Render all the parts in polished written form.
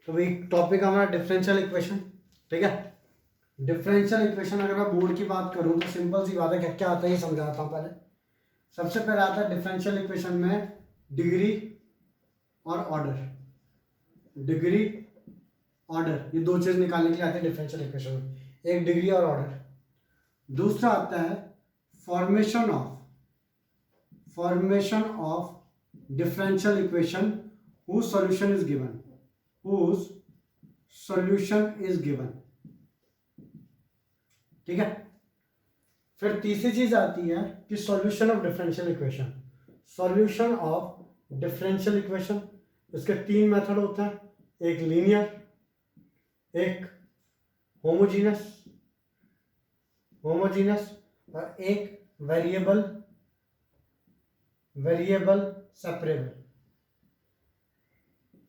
तो वही टॉपिक हमारा डिफरेंशियल इक्वेशन। ठीक है, डिफरेंशियल इक्वेशन अगर मैं बोर्ड की बात करूं तो सिंपल सी बात है, क्या क्या आता है ये समझाता हूं। पहले सबसे पहले आता है डिफरेंशियल इक्वेशन में डिग्री और ऑर्डर। डिग्री ऑर्डर ये दो चीज निकालने के लिए आते हैं डिफरेंशियल इक्वेशन में, एक डिग्री और ऑर्डर। दूसरा आता है formation of differential equation whose solution is given, whose solution is given। ठीक है, फिर तीसरी चीज आती है कि solution of differential equation. Solution of differential equation, इसके तीन मेथड होते हैं, एक लीनियर, एक होमोजीनस और एक वेरिएबल सेपरेबल।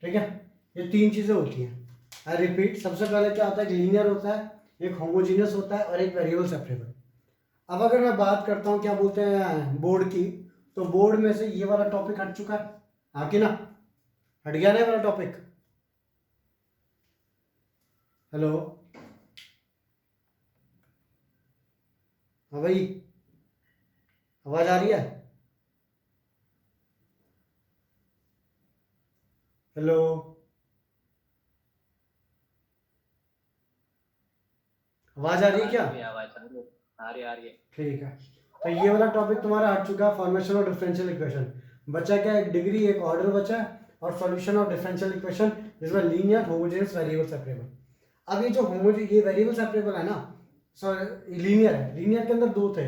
ठीक है, ये तीन चीजें होती हैं। आई रिपीट, सबसे पहले क्या होता है, एक लीनियर होता है, एक होमोजीनियस होता है और एक वेरिएबल सेपरेबल। अब अगर मैं बात करता हूँ क्या बोलते हैं बोर्ड की, तो बोर्ड में से ये वाला टॉपिक हट चुका है, हाँ कि ना, हट गया ना ये वाला टॉपिक। हेलो, हाँ भाई, आवाज आ रही है? हेलो, आवाज आ रही है क्या? आ रही है। ठीक है, तो ये वाला टॉपिक तुम्हारा हट चुका है, फॉर्मेशन ऑफ डिफरेंशियल इक्वेशन। बचा क्या, एक डिग्री, एक ऑर्डर बचा है, और सॉल्यूशन ऑफ डिफरेंशियल इक्वेशन जिसमें लीनियर, होमोजेनियस, वेरिएबल सेपरेबल। अब ये जो ये वेरिएबल सेपरेबल है ना, सॉरी लीनियर है, लीनियर के अंदर दो थे,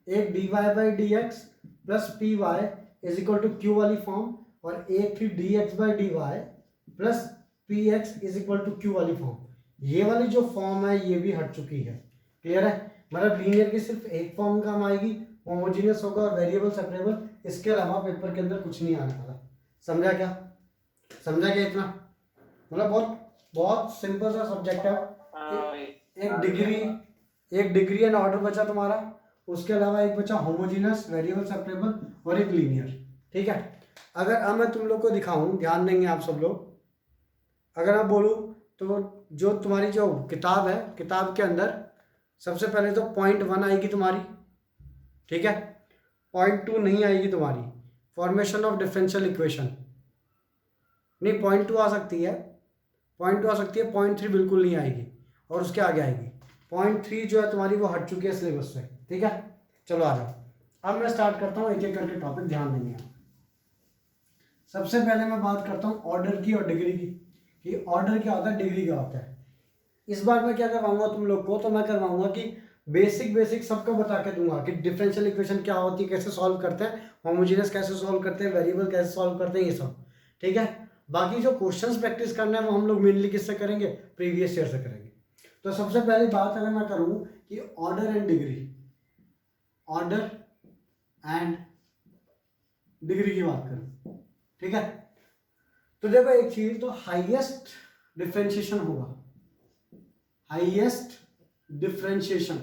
एक D Y by D x plus P Y is equal to Q वाली फॉर्म, और एक थी D x by D Y plus P x is equal to Q वाली फॉर्म। ये वाली जो फॉर्म है ये भी हट चुकी है। क्लियर है, मतलब लीनियर की सिर्फ एक फॉर्म काम आएगी, होमोजीनियस होगा और वेरिएबल सेपरेबल, इसके अलावा पेपर के अंदर कुछ नहीं आने वाला। समझा क्या? समझा क्या इतना? मतलब बहुत बहुत सिंपल सा सब्जेक्ट है। एक डिग्री एंड ऑर्डर बचा तुम्हारा, उसके अलावा एक बचा होमोजीनियस, वेरिएबल सेपरेबल और एक लीनियर। ठीक है, अगर अब मैं तुम लोग को दिखाऊं, ध्यान देंगे आप सब लोग, अगर मैं बोलूं तो जो तुम्हारी जो किताब है, किताब के अंदर सबसे पहले तो .1 आएगी तुम्हारी। ठीक है, .2 नहीं आएगी तुम्हारी, फॉर्मेशन ऑफ डिफरेंशियल इक्वेशन नहीं, .2 आ सकती है, .3 बिल्कुल नहीं आएगी, और उसके आगे आएगी .3 जो है तुम्हारी वो हट चुकी है सिलेबस से। ठीक है, चलो आ जाओ, अब मैं स्टार्ट करता हूँ एक एक करके टॉपिक, ध्यान देंगे आप। सबसे पहले मैं बात करता हूँ ऑर्डर की और डिग्री की, कि ऑर्डर क्या होता है, डिग्री क्या होता है। इस बार मैं क्या करवाऊंगा तुम लोग को, तो मैं करवाऊंगा कि बेसिक सबको बता के दूंगा कि डिफरेंशियल इक्वेशन क्या होती है, कैसे सॉल्व करते हैं, होमोजेनियस कैसे सॉल्व करते हैं, वेरिएबल कैसे सॉल्व करते हैं, ये सब। ठीक है, बाकी जो क्वेश्चंस प्रैक्टिस करना है वो हम लोग मेनली किससे करेंगे, प्रीवियस ईयर से करेंगे। तो सबसे पहली बात अगर मैं करूं कि ऑर्डर एंड डिग्री की बात करूं, ठीक है, तो देखो एक चीज, तो हाईएस्ट डिफरेंशिएशन होगा, हाईएस्ट डिफरेंशिएशन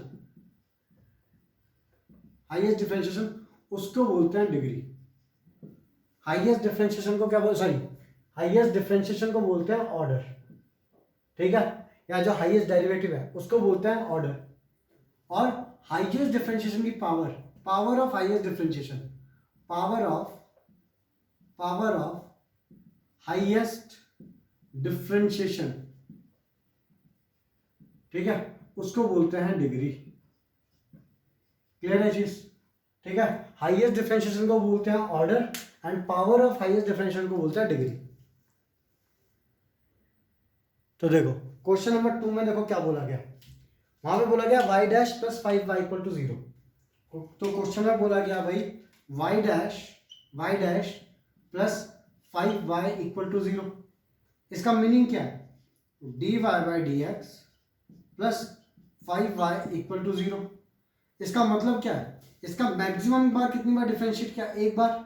उसको बोलते हैं डिग्री। हाईएस्ट डिफरेंशिएशन को क्या बोलते, सॉरी, हाईएस्ट डिफरेंशिएशन को बोलते हैं ऑर्डर। ठीक है, या जो हाईएस्ट डेरिवेटिव है उसको बोलते हैं ऑर्डर। और हाईएस्ट डिफरेंशिएशन की power of highest differentiation, power of highest differentiation, ठीक है, उसको बोलते हैं डिग्री। क्लियर है चीज? ठीक है, हाईएस्ट डिफरेंशिएशन को बोलते हैं order, and power of highest differentiation को बोलते हैं डिग्री। तो देखो क्वेश्चन नंबर 2 में देखो क्या बोला गया, वहां पे बोला गया y dash plus 5y equal to 0। तो क्वेश्चन में बोला गया भाई y dash plus 5y equal to 0। इसका मीनिंग क्या है, dy by D x plus 5y equal to 0। इसका मतलब क्या है, इसका मैक्सिमम बार कितनी बार डिफरेंशिएट किया, एक बार,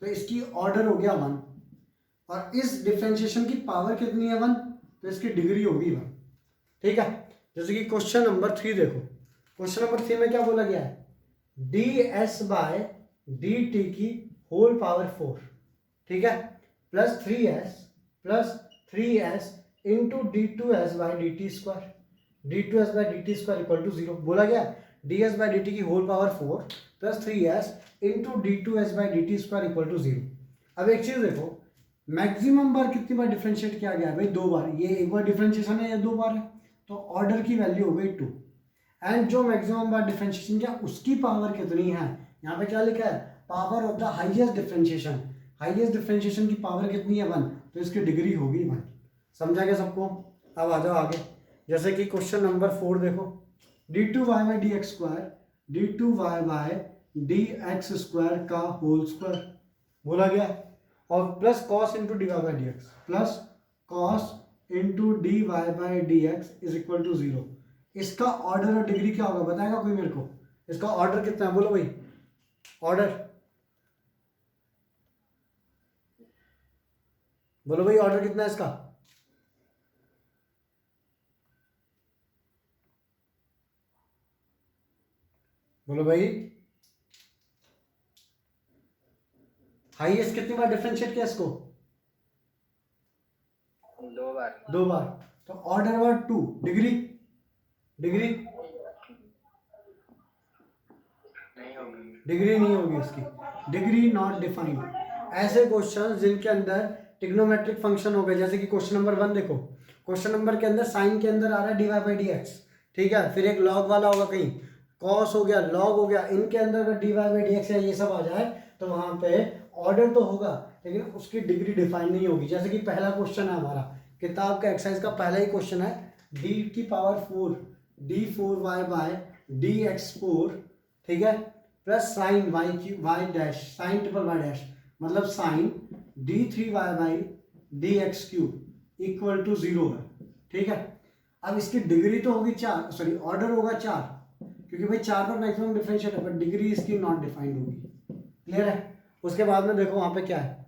तो इसकी ऑर्डर हो गया 1, और इस डिफरेंशिएशन की पावर कितनी है 1, तो इसकी डिग्री होगी 1। ठीक है, जैसे कि क्वेश्चन नंबर 3 देखो, क्वेश्चन नंबर 3 में क्या बोला गया है, d s by d t की होल पावर 4, ठीक है, plus 3s into d two s by d t square, D two s by d t square equal to zero. बोला गया d s by d t की whole power 4 plus 3s into d two s by d t square equal to zero. अब एक चीज देखो, maximum बार कितनी बार differentiate किया गया है भाई? 2 बार। ये एक बार डिफरेंशिएशन है या 2 बार है, तो ऑर्डर की वैल्यू हो गई 2। एंड जो मैक्सिमम बार डिफरेंशिएशन किया उसकी पावर कितनी है? यहाँ पे क्या लिखा है? Power of the highest differentiation. Highest differentiation की पावर कितनी है? 1, तो इसकी डिग्री होगी 1। समझा क्या सबको? अब आ जाओ आगे, जैसे कि क्वेश्चन नंबर 4 देखो, D two Y by D x square, D two Y by D x square का होल स्क्वायर बोला गया, और plus cos into D Y by D x, plus cos into D Y by D x is equal to zero. इसका order और degree क्या होगा बताएगा कोई मेरे को? इसका ऑर्डर कितना है बोलो भाई, ऑर्डर बोलो भाई, ऑर्डर कितना है इसका? बोलो भाई, हाईएस्ट कितनी बार डिफरेंशिएट किया इसको? 2 बार। 2 बार, तो ऑर्डर वर 2। डिग्री, डिग्री नहीं होगी, डिग्री नहीं होगी इसकी, डिग्री नॉट डिफाइंड। ऐसे क्वेश्चन जिनके अंदर ट्रिग्नोमेट्रिक फंक्शन हो गए, जैसे कि क्वेश्चन नंबर 1 देखो, क्वेश्चन नंबर के अंदर साइन के अंदर आ रहा है D Y by D x, ठीक है, फिर एक लॉग वाला होगा, कहीं कॉस हो गया, लॉग हो गया, इनके अंदर अगर D Y by D X या ये सब आ जाए तो वहां पे ऑर्डर तो होगा लेकिन उसकी डिग्री डिफाइन नहीं होगी। जैसे कि पहला क्वेश्चन है हमारा किताब का एक्सरसाइज का पहला ही क्वेश्चन है, डी की power 4 d 4 y by d x 4, ठीक है, प्लस साइन वाई की y dash sine triple y dash, मतलब sine d 3 y by D x cube equal to 0 है, ठीक है। अब इसकी डिग्री तो होगी 4, सॉरी ऑर्डर होगा 4, क्योंकि भाई 4 पर मैक्सिमम डिफरेंशिएट है, पर डिग्री इसकी नॉट डिफाइंड होगी। क्लियर है? उसके बाद में देखो वहां पे क्या है,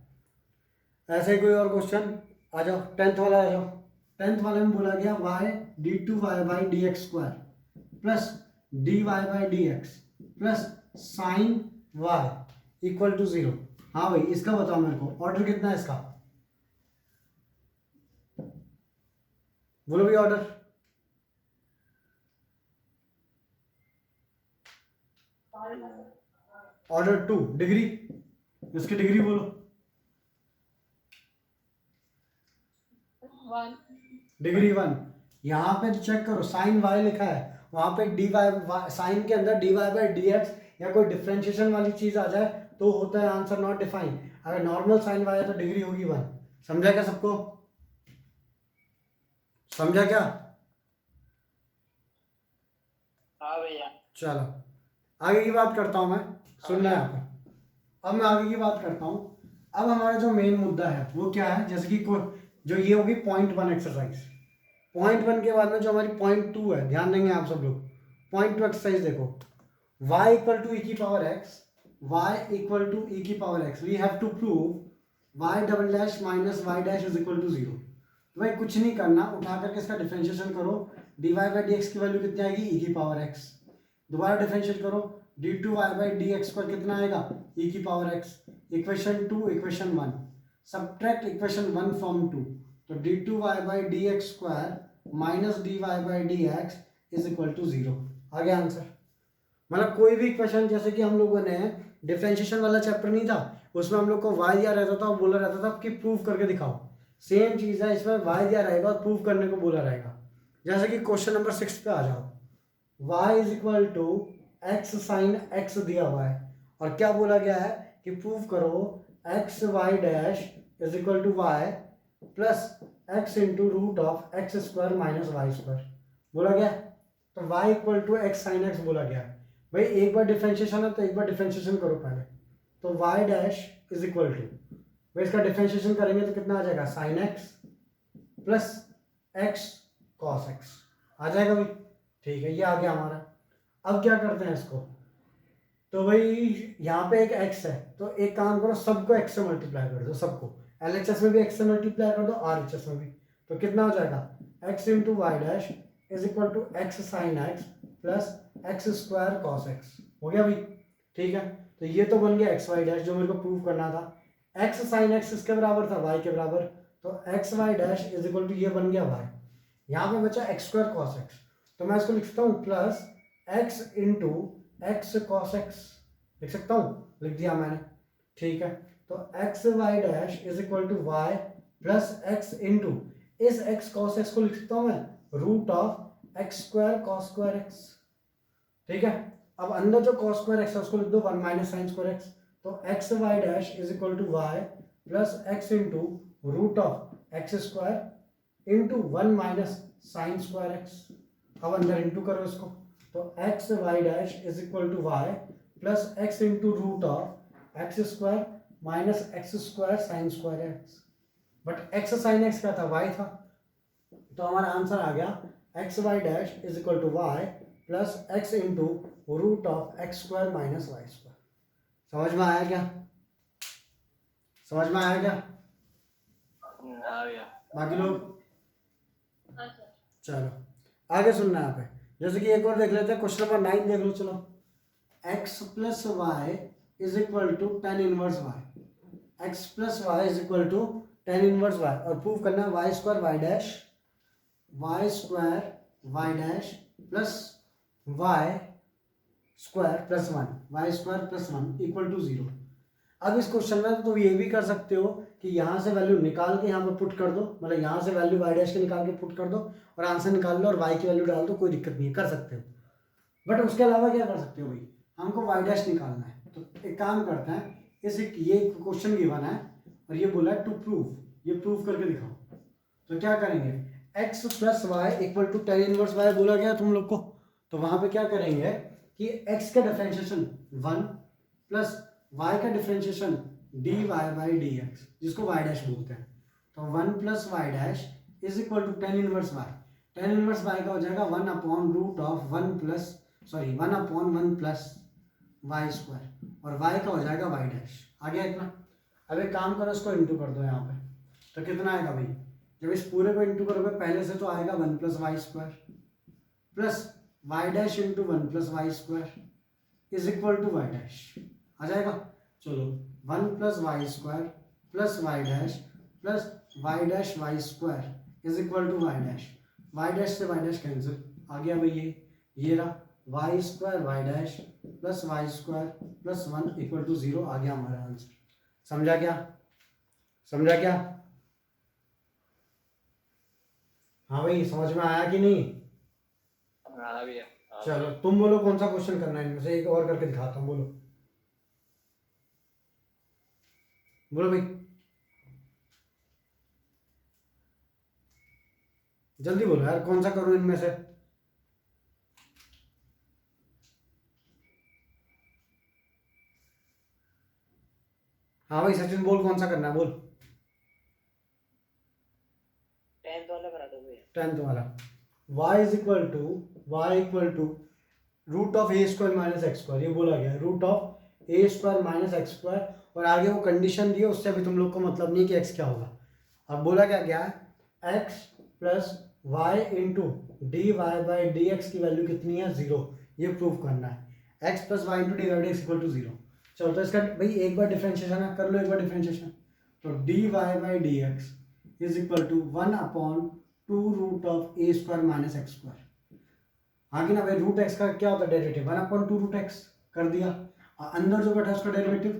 ऐसे ही कोई और क्वेश्चन आ जाओ, 10th वाला आ जाओ। 10th वाले में बोला गया Y D two Y by D x square plus D Y by D x plus sine Y equal to 0। हाँ भाई, इसका बताओ मेरे को, ऑर्डर कितना है इसका? बोलो भाई ऑर्डर। ऑर्डर 2। डिग्री, इसकी डिग्री बोलो। 1। डिग्री 1। यहाँ पे चेक करो, साइन वाई लिखा है, वहां पे डी वाई, साइन के अंदर D Y by D X या कोई डिफरेंशिएशन वाली चीज आ जाए तो होता है आंसर नॉट डिफाइन। अगर नॉर्मल साइन वाई है तो डिग्री होगी 1। समझा क्या सबको? समझा क्या? हाँ भैया। चलो आगे की बात करता हूं मैं, सुनना है आपको। अब मैं आगे की बात करता हूं। अब हमारा जो मेन मुद्दा है वो क्या है, जैसे कि जो ये होगी पॉइंट 1 एक्सरसाइज, पॉइंट 1 के बाद में जो हमारी पॉइंट 2 है, ध्यान देंगे आप सब लोग। पॉइंट 2 एक्सरसाइज देखो, y इक्वल टू ई की power x, y equal to e की power x, we have to prove y double dash minus y dash is equal to 0। तो भाई कुछ नहीं करना, उठा करके इसका डिफरेंशिएशन करो, D Y by D x की वैल्यू कितनी आएगी? ई की पावर x। दोबारा डिफरेंशिएट करो, D two Y by D X पर कितना आएगा? ई की power x। Equation 2 equation 1, subtract equation 1 from 2, तो D two Y by D x square minus D Y by D x is equal to 0। आ गया answer. मतलब कोई भी इक्वेशन, जैसे कि हम लोगों ने डिफरेंशिएशन वाला चैप्टर नहीं था, उसमें हम लोग को y दिया रहता था और बोला रहता था कि प्रूव करके दिखाओ। सेम चीज़ है इसमें, y दिया रहेगा और प्रूव करने को बोला रहेगा। जैसे कि क्वेश्चन नंबर 6 पे आ जाओ, y is equal to X sine X दिया हुआ है और क्या बोला गया है कि प्रूव करो X Y dash is equal to Y plus X into root of X square minus Y square बोला गया। तो y equal to X sine X बोला गया है। भाई एक बार डिफरेंशिएशन है तो एक बार डिफरेंशिएशन करो पहले, तो y dash is equal to, भाई इसका डिफरेंशिएशन करेंगे तो कितना आ जाएगा? Sine x plus x cos x आ जाएगा भाई, ठीक है, ये आ गया हमारा। अब क्या करते हैं इसको, तो भाई यहाँ पे एक x है, तो एक काम करो, सबको x से मल्टीप्लाई कर दो, सबको LHS में भी x से मल्टीप्लाई कर दो, RHS में भी, तो कितना हो जाएगा? x into Y dash is equal to X sine x plus x square cos X हो गया भाई, ठीक है। तो ये तो बन गया एक्स वाई डैश जो मेरे को प्रूव करना था। एक्स साइन एक्स किसके बराबर था? y के बराबर, तो X Y dash is equal to ये बन गया वाई, यहाँ पे बचा एक्स स्क्वायर कॉस एक्स, तो मैं इसको लिख सकता हूँ plus X into X cos X, लिख सकता हूँ, लिख दिया मैंने, ठीक है। तो X Y dash is equal to Y plus X into इस एक्स कॉस एक्स को लिख सकता हूँ मैं root of X square cos square X, ठीक है। अब अंदर जो कॉस स्क्वायर एक्स है उसको लिख दो 1 माइनस साइन स्क्वायर एक्स, तो X Y dash is equal to Y plus X into root of X square into 1 minus sine square X. अब अंदर इंटू करो इसको, तो X Y dash is equal to Y plus X into root of X square minus x square sine square X, but X sine x क्या था, Y था, तो हमारा आंसर आ गया X Y dash is equal to Y plus X into root of X square minus Y square. समझ में आया क्या, समझ में आया क्या हाँ भैया। बाकी लोग? चलो आगे सुनना है यहाँ पे, जैसे कि एक और देख लेते हैं, क्वेश्चन नंबर 9 देख लो, चलो। X plus y is equal to tan inverse y, x plus y is equal to tan inverse y, और प्रूव करना है y square y dash plus y square plus 1 y square plus 1 equal to 0। अब इस question में तो ये भी कर सकते हो कि यहाँ से वैल्यू निकाल के यहाँ पे पुट कर दो, मतलब यहाँ से वैल्यू वाई डैश के निकाल के पुट कर दो और आंसर निकाल लो और वाई की वैल्यू डाल दो, कोई दिक्कत नहीं है, कर सकते हो। बट उसके अलावा क्या कर सकते हो भाई, हमको वाई डैश निकालना है, तो एक काम करते हैं, ये क्वेश्चन गिवन है और ये बोला है टू प्रूव, ये प्रूव करके दिखाओ। तो क्या करेंगे, x plus y equal to tan inverse y बोला गया तुम लोग को, तो वहां पे क्या करेंगे कि x का डिफरेंशिएशन 1 प्लस y का डिफरेंशिएशन dy बाई dx, जिसको y डैश बोलते हैं, तो 1 plus y dash is equal to tan inverse y, tan inverse y का हो जाएगा 1 upon root of 1 upon 1 plus y square, और y का हो जाएगा y डैश। आ गया इतना। अब एक काम करो, इसको इंटू कर दो यहाँ पे, तो कितना आएगा भाई, जब इस पूरे को इंटू करोगे पहले से तो आएगा 1 plus y square plus y dash into 1 plus y square is equal to y dash, आ जाएगा। चलो 1 plus y square plus y dash y square is equal to y dash से वाई डैश कैंसिल, आ गया भाई ये रहा y square y dash plus y square plus 1 equal to 0, आ गया हमारा आंसर। समझा क्या, समझा क्या? हाँ भाई, समझ में आया कि नहीं? हाँ भैया। चलो तुम बोलो कौन सा क्वेश्चन करना है, इनमें से एक और करके दिखाता हूँ, बोलो बोलो भाई, जल्दी बोलो यार, कौन सा करूँ इनमें से? हाँ भाई सचिन बोल, कौन सा करना है बोल। 10th वाला करा दो भैया। 10th वाला, y equal to root of a square minus x square, ये बोला गया root of a square minus x square, और आगे वो कंडीशन दी है, उससे अभी तुम लोग को मतलब नहीं कि x क्या होगा। अब बोला क्या गया है, x plus y into D Y by D x की वैल्यू कितनी है, 0, ये प्रूव करना है। x plus y into D y d x equal to 0। चलो तो इसका भाई एक बार डिफ्रेंशिएशन है, कर लो एक बार डिफ्रेंशिएशन, तो d Y by D x is equal to 1 upon 2 root of a square minus x square. आगे ना भाई, रूट एक्स का क्या होता है डेरिवेटिव, 1 अपॉन 2 रूट एक्स कर दिया, अंदर जो बैठा है उसका डेरिवेटिव,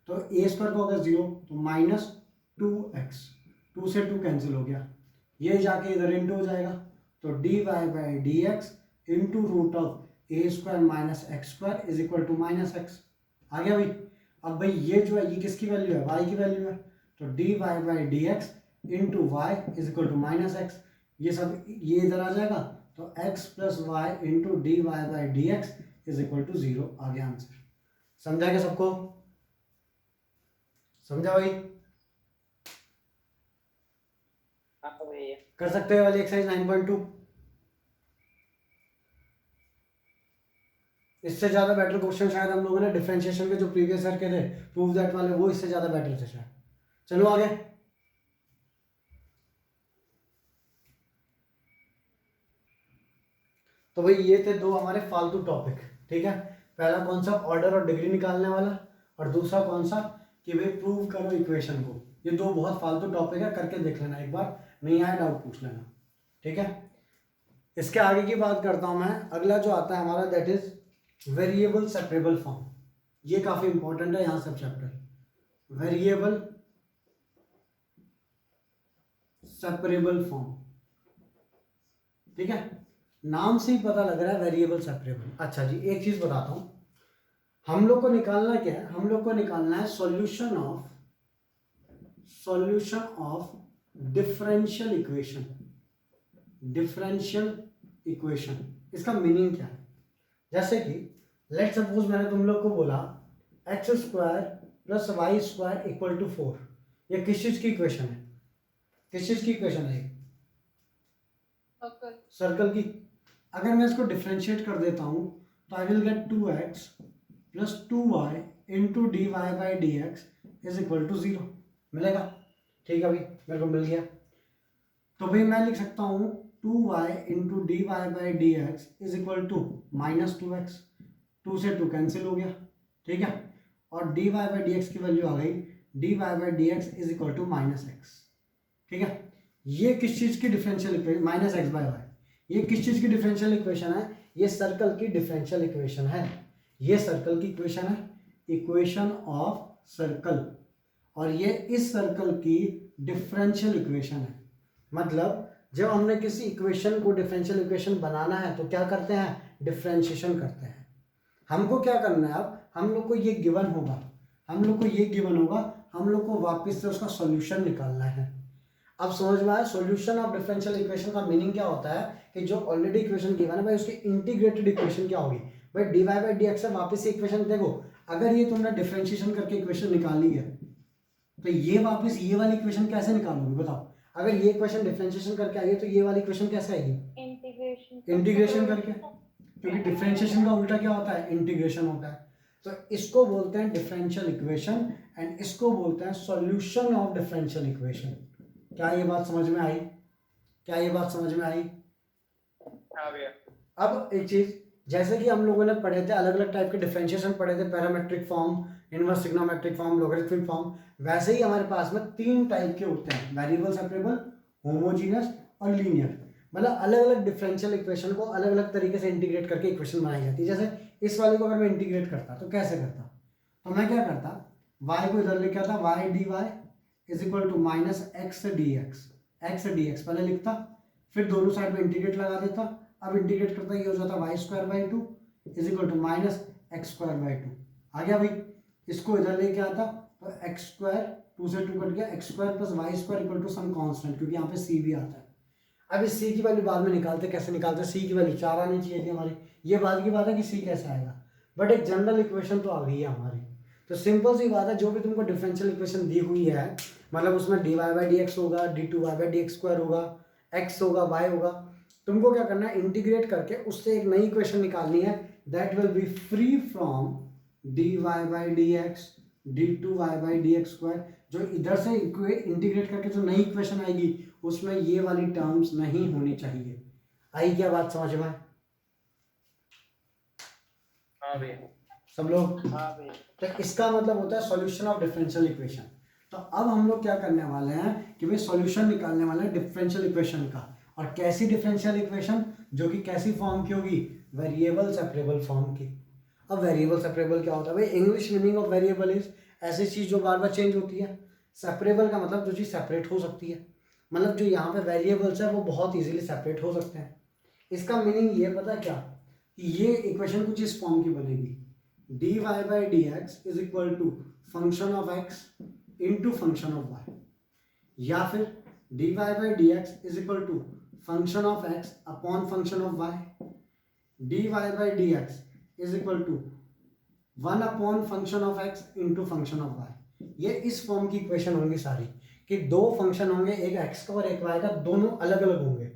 तो ए स्क्वायर का होगा 0, तो माइनस 2x, 2 से 2 कैंसिल हो गया, ये जाके इधर इंटू हो जाएगा, तो d Y by D x into root of a square minus x square is equal to minus x. आ गया भाई। अब भाई ये जो है ये किसकी वैल्यू है, y की वैल्यू है, तो d Y by D x into y is equal to minus x, ये सब ये इधर आ जाएगा, तो x plus y into D Y by D x is equal to 0, आ गया आंसर। समझा क्या सबको, समझा भाई? हाँ भैया। कर सकते हैं वाली एक्सरसाइज 9.2, इससे ज्यादा बेटर क्वेश्चन शायद हम लोगों ने डिफरेंशिएशन के जो प्रीवियस ईयर के थे प्रूव दैट वाले, वो इससे ज्यादा बेटर थे शायद। चलो आगे, तो भाई ये थे दो हमारे फालतू टॉपिक, ठीक है। पहला कौन सा, ऑर्डर और डिग्री निकालने वाला, और दूसरा कौन सा कि भाई प्रूव करो इक्वेशन को, ये दो बहुत फालतू टॉपिक है, करके देख लेना एक बार, नहीं आया डाउट पूछ लेना, ठीक है। इसके आगे की बात करता हूं मैं। अगला जो आता है हमारा that is variable separable form. ये काफी इंपॉर्टेंट है यहाँ सब चैप्टर। वेरिएबल सेपरेबल फॉर्म, ठीक है, नाम से ही पता लग रहा है वेरिएबल सेपरेबल। अच्छा जी, एक चीज बताता हूं, हम लोग को निकालना क्या है, हम लोग को निकालना है solution of differential equation. Differential equation, इसका मीनिंग क्या है? जैसे कि लेट सपोज मैंने तुम लोग को बोला x square plus y square equal to 4, ये किस चीज की इक्वेशन है? किस चीज की इक्वेशन है? सर्कल की। अगर मैं इसको डिफरेंशिएट कर देता हूं तो I will get 2x plus 2y into D Y by D x is equal to 0 मिलेगा। ठीक है भाई, मेरे को मिल गया। तो भाई मैं लिख सकता हूँ 2y into D Y by D x is equal to minus 2x, 2 से 2 कैंसिल हो गया, ठीक है। और d Y by D x की वैल्यू आ गई d Y by D x is equal to minus x, ठीक है। ये किस चीज़ की differential equation? Minus x by y. ये किस चीज़ की डिफरेंशियल इक्वेशन है? ये सर्कल की डिफरेंशियल इक्वेशन है। ये सर्कल की इक्वेशन है, इक्वेशन ऑफ सर्कल, और ये इस सर्कल की डिफरेंशियल इक्वेशन है। मतलब जब हमने किसी इक्वेशन को डिफरेंशियल इक्वेशन बनाना है तो क्या करते हैं? डिफरेंशिएशन करते हैं। हमको क्या करना है अब? हम लोग को ये गिवन होगा, हम लोग को ये गिवन होगा, हम लोग को वापस से उसका सॉल्यूशन निकालना है। अब समझ में आया सॉल्यूशन ऑफ डिफरेंशियल इक्वेशन का मीनिंग क्या होता है? कि जो ऑलरेडी इक्वेशन गिवन है भाई उसकी इंटीग्रेटेड इक्वेशन क्या होगी? भाई D Y by D x से वापस से इक्वेशन देखो, अगर ये तुमने डिफरेंशिएशन करके इक्वेशन निकाली है तो ये वापस ये वाली इक्वेशन कैसे निकालोगे बताओ? अगर ये इक्वेशन डिफरेंशिएशन करके आई है तो ये वाली इक्वेशन कैसे आएगी? इंटीग्रेशन करके, क्योंकि डिफरेंशिएशन का उल्टा क्या होता है? इंटीग्रेशन होता है। तो इसको बोलते हैं डिफरेंशियल इक्वेशन एंड इसको बोलते हैं सॉल्यूशन ऑफ डिफरेंशियल इक्वेशन। क्या ये बात समझ में आई? क्या ये बात समझ में आई? हाँ भैया। अब एक चीज, जैसे कि हम लोगों ने पढ़े थे अलग अलग टाइप के डिफरेंशिएशन पढ़े थे, parametric form, inverse trigonometric form, logarithmic form, वैसे ही हमारे पास में 3 टाइप के होते हैं, वेरिएबल सेपरेबल, होमोजीनियस और लीनियर। मतलब अलग अलग डिफरेंशियल इक्वेशन को अलग अलग तरीके से इंटीग्रेट करके इक्वेशन बनाई जाती है। जैसे इस वाले को अगर मैं इंटीग्रेट करता तो कैसे करता? तो मैं क्या करता, y को इधर लेके आता, y d y is equal to minus x d x, x d x पहले लिखता, फिर दोनों साइड में इंटीग्रेट लगा देता। अब इंटीग्रेट करता ये हो जाता y square by 2 is equal to minus x square by 2। आ गया भाई। इसको इधर लेके आता तो एक्स स्क्वायर 2 से 2 कट गया, x square plus y square equal to some constant, क्योंकि यहाँ पे सी भी आता है। अब इस सी की वैल्यू बाद में निकालते, कैसे निकालते? सी की वैल्यू 4 आनी चाहिए थी हमारी, ये बाद की बात है कि सी कैसे आएगा, बट एक जनरल इक्वेशन तो आ गई है हमारी। तो सिंपल सी बात है, जो भी तुमको डिफरेंशियल इक्वेशन दी हुई है, मतलब उसमें d Y by D x होगा, d two Y by D x square होगा, एक्स होगा, वाई होगा, तुमको क्या करना है? इंटीग्रेट करके उससे एक नई इक्वेशन निकालनी है that will be free from d Y by D x, d two Y by D x square. जो इधर से इंटीग्रेट करके जो नई इक्वेशन आएगी उसमें ये वाली टर्म्स नहीं होनी चाहिए। आई क्या बात समझ में? हाँ भैया। सब लोग? हाँ भैया। तो इसका मतलब होता है सॉल्यूशन ऑफ डिफरेंशियल इक्वेशन। तो अब हम लोग क्या करने वाले हैं कि भाई सॉल्यूशन निकालने वाले हैं डिफरेंशियल इक्वेशन का। और कैसी डिफरेंशियल इक्वेशन? जो कि कैसी फॉर्म की होगी? वेरिएबल सेपरेबल फॉर्म की। अब वेरिएबल सेपरेबल क्या होता है भाई? English meaning of variable is ऐसी चीज जो बार बार चेंज होती है। सेपरेबल का मतलब जो चीज सेपरेट हो सकती है, मतलब जो यहाँ पे वेरिएबल्स है वो बहुत इजीली सेपरेट हो सकते हैं। इसका मीनिंग ये पता क्या, कि ये इक्वेशन कुछ इस फॉर्म की बनेगी, d Y by D x is equal to function of x into function of y, या फिर d Y by D x is equal to function of x upon function of y, d Y by D x is equal to 1 upon function of x into function of y. ये इस form की equation होंगी सारी, कि दो function होंगे, एक x का और एक वाई का, दोनों अलग अलग होंगे।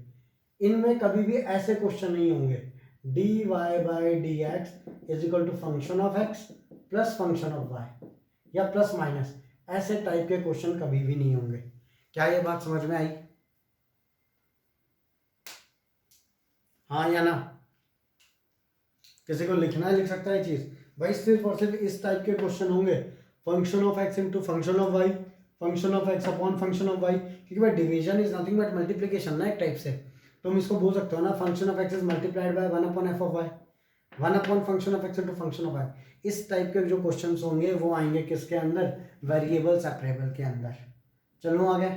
इनमें कभी भी ऐसे क्वेश्चन नहीं होंगे d Y by D x is equal to function of x plus function of y, या प्लस माइनस, ऐसे टाइप के क्वेश्चन कभी भी नहीं होंगे। क्या ये बात समझ में आई? हाँ या ना? किसी को लिखना है लिख सकता है चीज भाई, सिर्फ और सिर्फ इस टाइप के क्वेश्चन होंगे, function of x into function of y function of x upon function of y, क्योंकि भाई division is nothing but multiplication ना एक टाइप से। तुम इसको बोल सकते हो ना function of x is multiplied by 1 upon f of y, 1 upon function of x into function of y. इस टाइप के जो क्वेश्चंस होंगे वो आएंगे किसके अंदर, वेरिएबल सेपरेबल के अंदर। चलो आगे,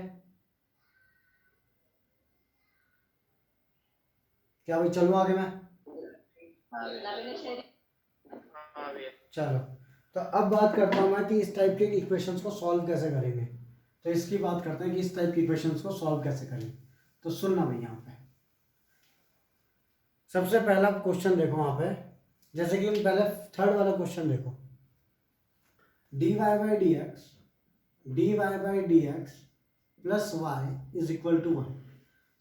क्या भाई चलो आगे मैं, हाँ भैया। चलो तो अब बात करता हूँ मैं कि इस टाइप के इक्वेशंस को सॉल्व कैसे करेंगे। तो इसकी बात करते हैं कि इस टाइप की इक्वेशंस को सॉल्व कैसे करें। तो सुनना भाई, यहाँ पे सबसे पहला क्वेश्चन देखो, वहाँ पे जैसे कि पहले थर्ड वाला क्वेश्चन देखो, dy by dx plus y is equal to 1।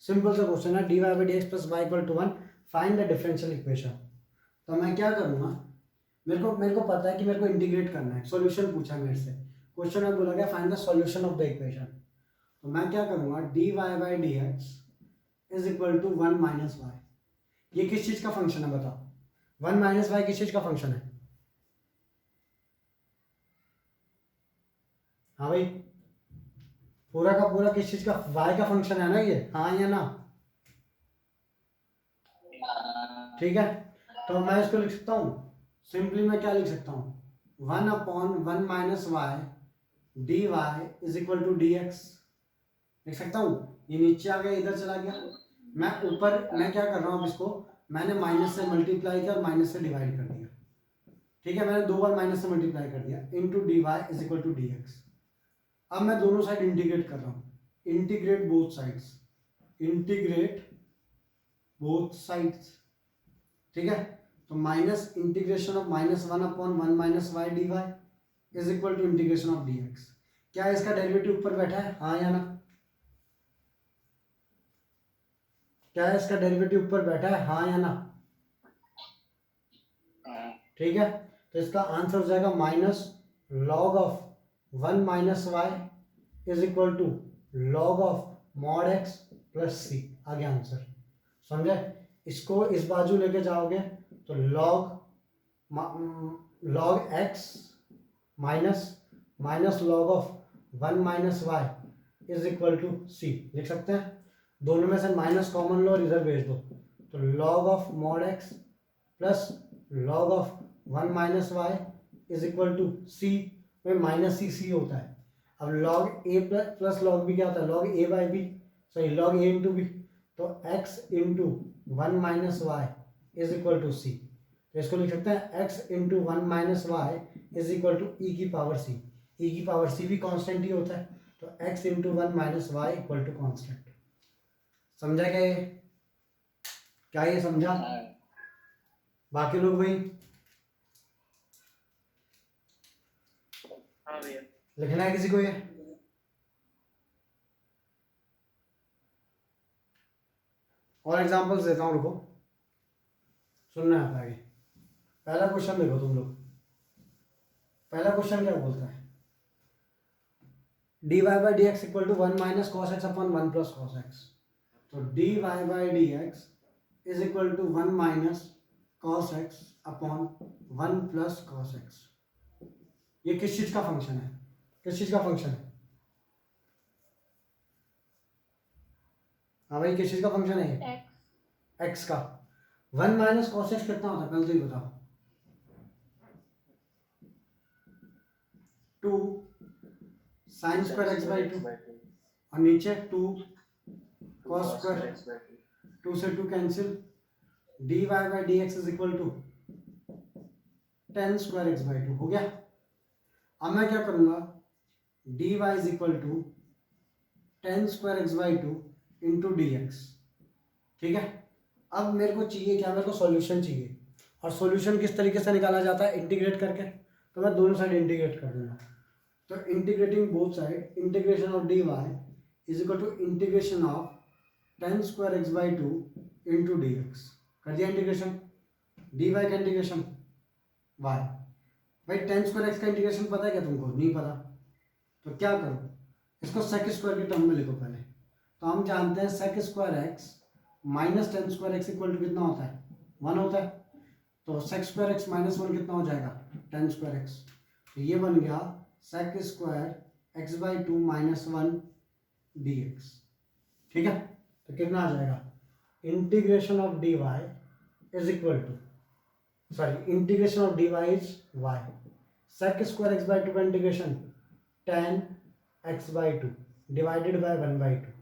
Simple सा क्वेश्चन है, dy by dx plus y equal to 1, find the differential equation. तो मैं क्या करूँगा, मेरे को पता है कि मेरे को इंटीग्रेट करना है, सॉल्यूशन पूछा मेरे से, क्वेश्चन में बोला गया find the solution of the equation. तो मैं क्या करूँगा, dy by dx is equal to 1 minus y. ये किस चीज़ का फंक्शन है बताओ, 1 माइनस वाई किस चीज़ का फंक्शन है? हाँ भाई, पूरा का पूरा किस चीज़ का, y का फंक्शन है ना ये, हाँ या ना? ठीक है, तो मैं इसको लिख सकता हूँ सिंपली, मैं क्या लिख सकता हूँ, 1 upon 1 minus y d y is equal to d x लिख सकता हूँ। ये नीचे आ गया, इधर चला गया, मैं ऊपर मैं क्या कर रहा हूँ, अब इसको मैंने माइनस से मल्टीप्लाई किया और माइनस से डिवाइड कर दिया। ठीक है, मैंने 2 बार माइनस से मल्टीप्लाई कर दिया, into D y is equal to d x. अब मैं दोनों साइड इंटीग्रेट कर रहा हूँ, integrate both sides, integrate both sides. ठीक है, तो minus integration of minus 1 upon 1 minus y d y is equal to integration of d x. क्या इसका डेरिवेटिव ऊपर बैठा है, हाँ या ना? क्या इसका डेरिवेटिव ऊपर बैठा है, हाँ या ना? ठीक है, तो इसका आंसर हो जाएगा minus log of 1 minus y is equal to log of mod x plus c. आ गया आंसर, समझे? इसको इस बाजू लेके जाओगे तो log x minus log of 1 minus y is equal to c लिख सकते हैं। दोनों में से माइनस कॉमन लो और इधर भेज दो, तो log of mod x plus log of 1 minus y is equal to c, में माइनस सी होता है। अब log a plus log b क्या होता है, log a by b, sorry log a into b, तो x into 1 minus y is equal to सी। तो इसको लिख सकते हैं x into 1 minus y is equal to e की पावर सी। ई की पावर सी भी कांस्टेंट ही होता है, तो x into 1 minus y equal to constant. समझा क्या ये? क्या ये समझा? बाकी लोग भाई हाँ भैया। लिखना है किसी को ये? और एग्जांपल्स देता हूँ, रुको, सुनना है आगे। पहला क्वेश्चन देखो तुम लोग, पहला क्वेश्चन क्या बोलता है, dy by D x equal to 1 minus cos x upon 1 plus cos x. तो dy by D x is equal to 1 minus cos x upon 1 plus cos x. ये किस चीज का फंक्शन है, किस चीज का फंक्शन है? हाँ भाई, किस चीज का फंक्शन है ये? एक्स का। 1 माइनस कॉस एक्स कितना होता है पहले तो ही बताओ? 2 साइन स्क्वायर एक्स बाई 2 और नीचे 2 कॉस स्क्वायर, 2 से 2 cancel, d Y by D x is equal to tan square x by 2 हो गया। अब मैं क्या करूंगा, d y is equal to tan square x by 2 into d x. ठीक है, अब मेरे को चाहिए क्या, मेरे को सॉल्यूशन चाहिए, और सॉल्यूशन किस तरीके से निकाला जाता है, इंटीग्रेट करके। तो मैं दोनों साइड इंटीग्रेट कर दूंगा, तो integrating both side, integration of d y is equal to integration of tan square x by 2 into d x. कर दिया इंटीग्रेशन, डी वाई का इंटीग्रेशन वाई। भाई टेन स्क्वायर एक्स का इंटीग्रेशन पता है क्या तुमको? नहीं पता, तो क्या करो, इसको सेक स्क्वायर के टर्म में लिखो पहले। तो हम जानते हैं sec square x minus tan square x equal to कितना होता है, 1 होता है। तो सेक स्क्वायर एक्स माइनस 1 कितना हो जाएगा, टेन स्क्वायर एक्स। तो ये बन गया sec square x by two minus one d x. ठीक है, तो कितना आ जाएगा, integration of d y is equal to, sorry integration of d y is y, sec square x by two का integration tan x by two divided by one by two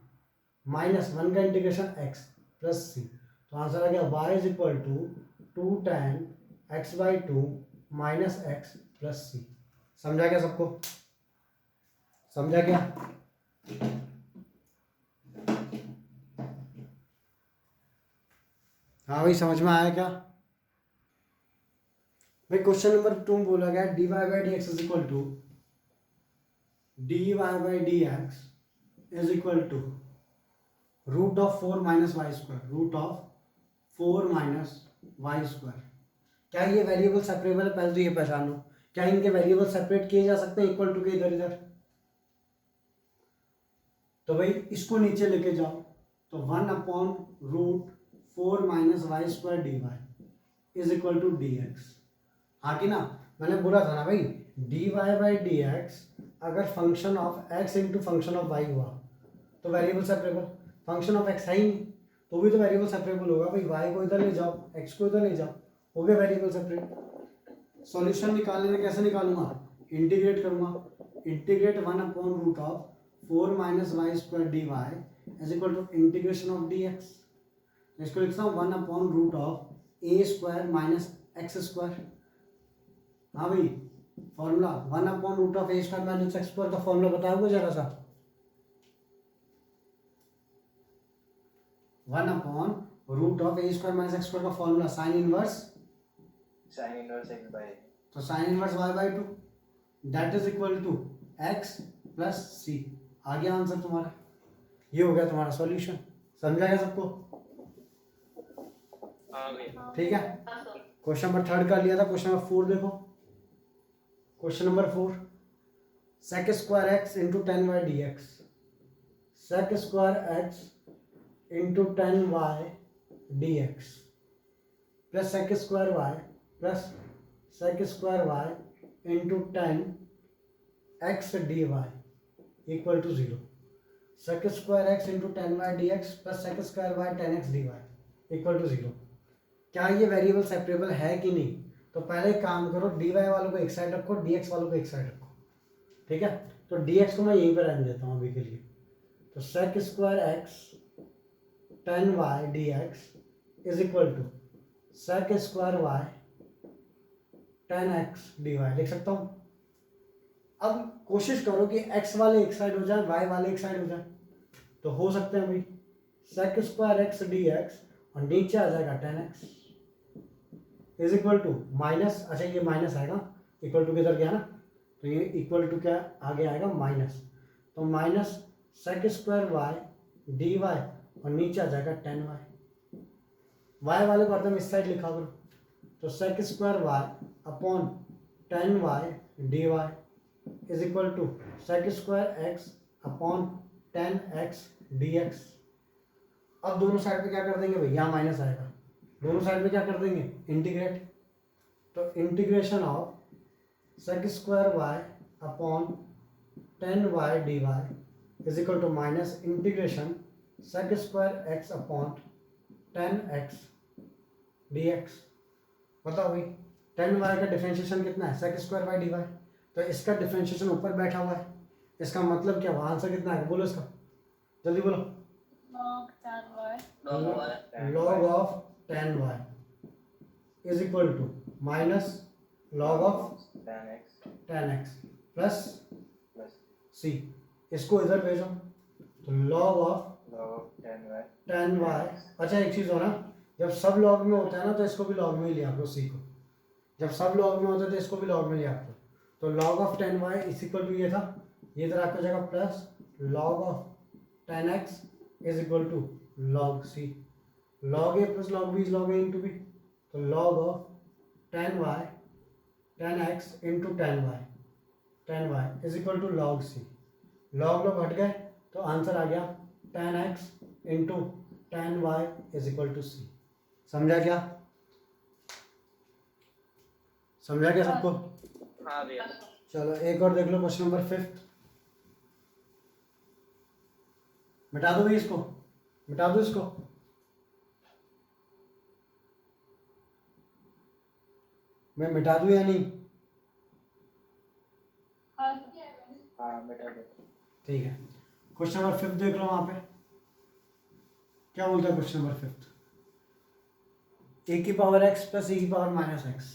minus one का integration x plus c. तो answer आ गया y is equal to two tan x by two minus x plus सी। समझा क्या सबको, समझा क्या? हाँ भाई समझ में आया क्या भाई? क्वेश्चन नंबर 2 बोला गया d Y by D x is equal to d Y by D x is equal to root of four minus Y square, root of four minus Y square. क्या ये वेरिएबल सेपरेबल है? पहले तो ये पहचानो, क्या इनके वेरिएबल सेपरेट किए जा सकते हैं इक्वल टू के इधर इधर? तो भाई इसको नीचे लेके जाओ, तो one upon root four minus Y square d y is equal to d x. हाँ कि ना, मैंने बोला था ना भाई डी वाई बाई डी एक्स अगर function of x into function of y हुआ तो variable separable, function of x है ही नहीं तो भी तो वेरिएबल सेपरेबल होगा भाई। वाई को इधर ले जाओ, एक्स को इधर ले जाओ, हो गया वेरिएबल सेपरेट। सॉल्यूशन निकालने में कैसे निकालूंगा, इंटीग्रेट करूंगा, integrate one upon root of four minus Y square d y is equal to integration of d x. इसको लिखता हूँ one upon root of a square minus x square. हाँ भाई formula one upon root of a square minus x square का formula बताओगे जरा सा। One upon root of a square minus x square का formula sine inverse x by, तो sine inverse Y by two that is equal to x plus c. आ गया answer तुम्हारा, ये हो गया तुम्हारा सॉल्यूशन। समझा गया सबको? हाँ भैया। ठीक है, क्वेश्चन नंबर 3 कर लिया था। क्वेश्चन नंबर 4 देखो, question number 4 sec square x into tan y d x, sec square x into tan y d x plus sec square y plus sec square y into tan x d y equal to 0। Sec square x into tan y d x plus sec square y tan x d y equal to 0। क्या ये variable separable है कि नहीं? तो पहले एक काम करो, डी वाई वालों को एक साइड रखो, डी एक्स वालों को एक साइड रखो। ठीक है, तो डी एक्स को मैं यहीं पर रहने देता हूँ अभी के लिए। तो sec square x tan y d x is equal to sec square y tan x d y लिख सकता हूँ। अब कोशिश करो कि एक्स वाले एक साइड हो जाए, वाई वाले एक साइड हो जाए, तो हो सकते हैं भाई। Sec square x d x और नीचे आ जाएगा tan x is equal to minus, अच्छा ये माइनस आएगा, इक्वल टू किधर गया ना, तो ये इक्वल टू क्या आगे आएगा माइनस, तो minus sec square y d y और नीचे आ जाएगा टेन वाई। वाई वाले को एकदम इस साइड लिखा करो, तो sec square y upon tan y d y is equal to sec square x upon tan x d x. अब दोनों साइड पे क्या कर देंगे भाई, यहाँ माइनस आएगा, दोनों साइड में क्या कर देंगे इंटीग्रेट, तो integration of sec square y upon tan y d y is equal to minus integration sec square x upon tan x d x. बताओ भाई टेन वाई का डिफ्रेंशिएशन कितना है, sec square y d y, तो इसका differentiation ऊपर बैठा हुआ है, इसका मतलब क्या हुआ, आंसर कितना है बोलो इसका, जल्दी बोलो। Log of tan y is equal to minus log of tan x plus c. इसको इधर भेजो, तो लॉग ऑफ टेन वाई। अच्छा एक चीज़ हो ना, जब सब लॉग में होता है ना तो इसको भी लॉग में ही लिया करो सी को, जब सब लॉग में होता है तो इसको भी लॉग में लिया करो। तो log of tan y is equal to ये था, ये इधर आपको जाएगा plus log of tan x is equal to log c. Log a plus log b is log a into b, तो log of tan y tan x into tan y is equal to log c. Log लोग हट गए तो answer आ गया tan x into tan y is equal to c. समझा क्या, समझा क्या सबको? हाँ भैया। चलो एक और देख लो, क्वेश्चन नंबर 5। मिटा दो भाई इसको, मिटा दो इसको। मैं मिटा दूं या नहीं? हाँ बेटा बेटा। ठीक है, क्वेश्चन नंबर 5 देख लो वहां पे क्या बोलता है क्वेश्चन नंबर 5। ए की पावर एक्स प्लस ई की पावर माइनस एक्स,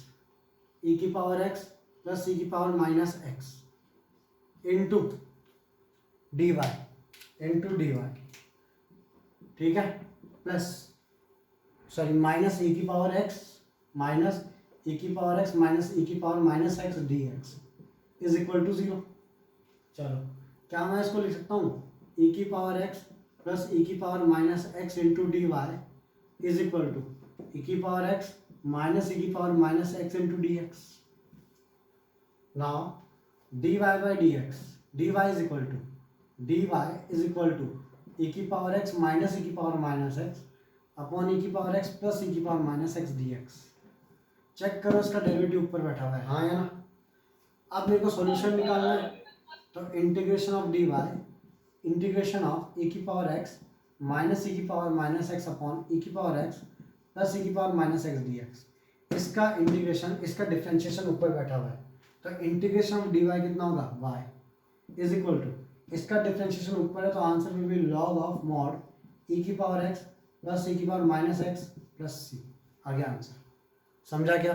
ई की पावर एक्स प्लस ई की power minus x into D y, into D y, ठीक है, प्लस सॉरी माइनस ई की पावर एक्स माइनस ई की पावर एक्स माइनस ई की power minus x d x is equal to 0। चलो क्या मैं इसको लिख सकता हूँ, ई की पावर एक्स प्लस ई की power minus x into D y is equal to e की पावर एक्स माइनस ई की power minus x into d x. Now d Y by D y is equal to e की power x minus e की power minus x upon e की power x plus e की power minus x d x. Check करो इसका derivative ऊपर बैठा हुआ है, हाँ या ना। अब मेरे को सॉल्यूशन निकालना है, तो integration of d y integration of e की पावर एक्स माइनस ई की power minus x upon e की पावर एक्स प्लस ई की power minus x d x. इसका इंटीग्रेशन, इसका डिफ्रेंशिएशन ऊपर बैठा हुआ है, तो इंटीग्रेशन ऑफ डी वाई कितना होगा, वाई इज इक्वल टू, इसका डिफ्रेंशिएशन ऊपर है तो answer will be log of mod e की पावर एक्स प्लस ई की power minus x plus c. आ गया आंसर, समझा क्या?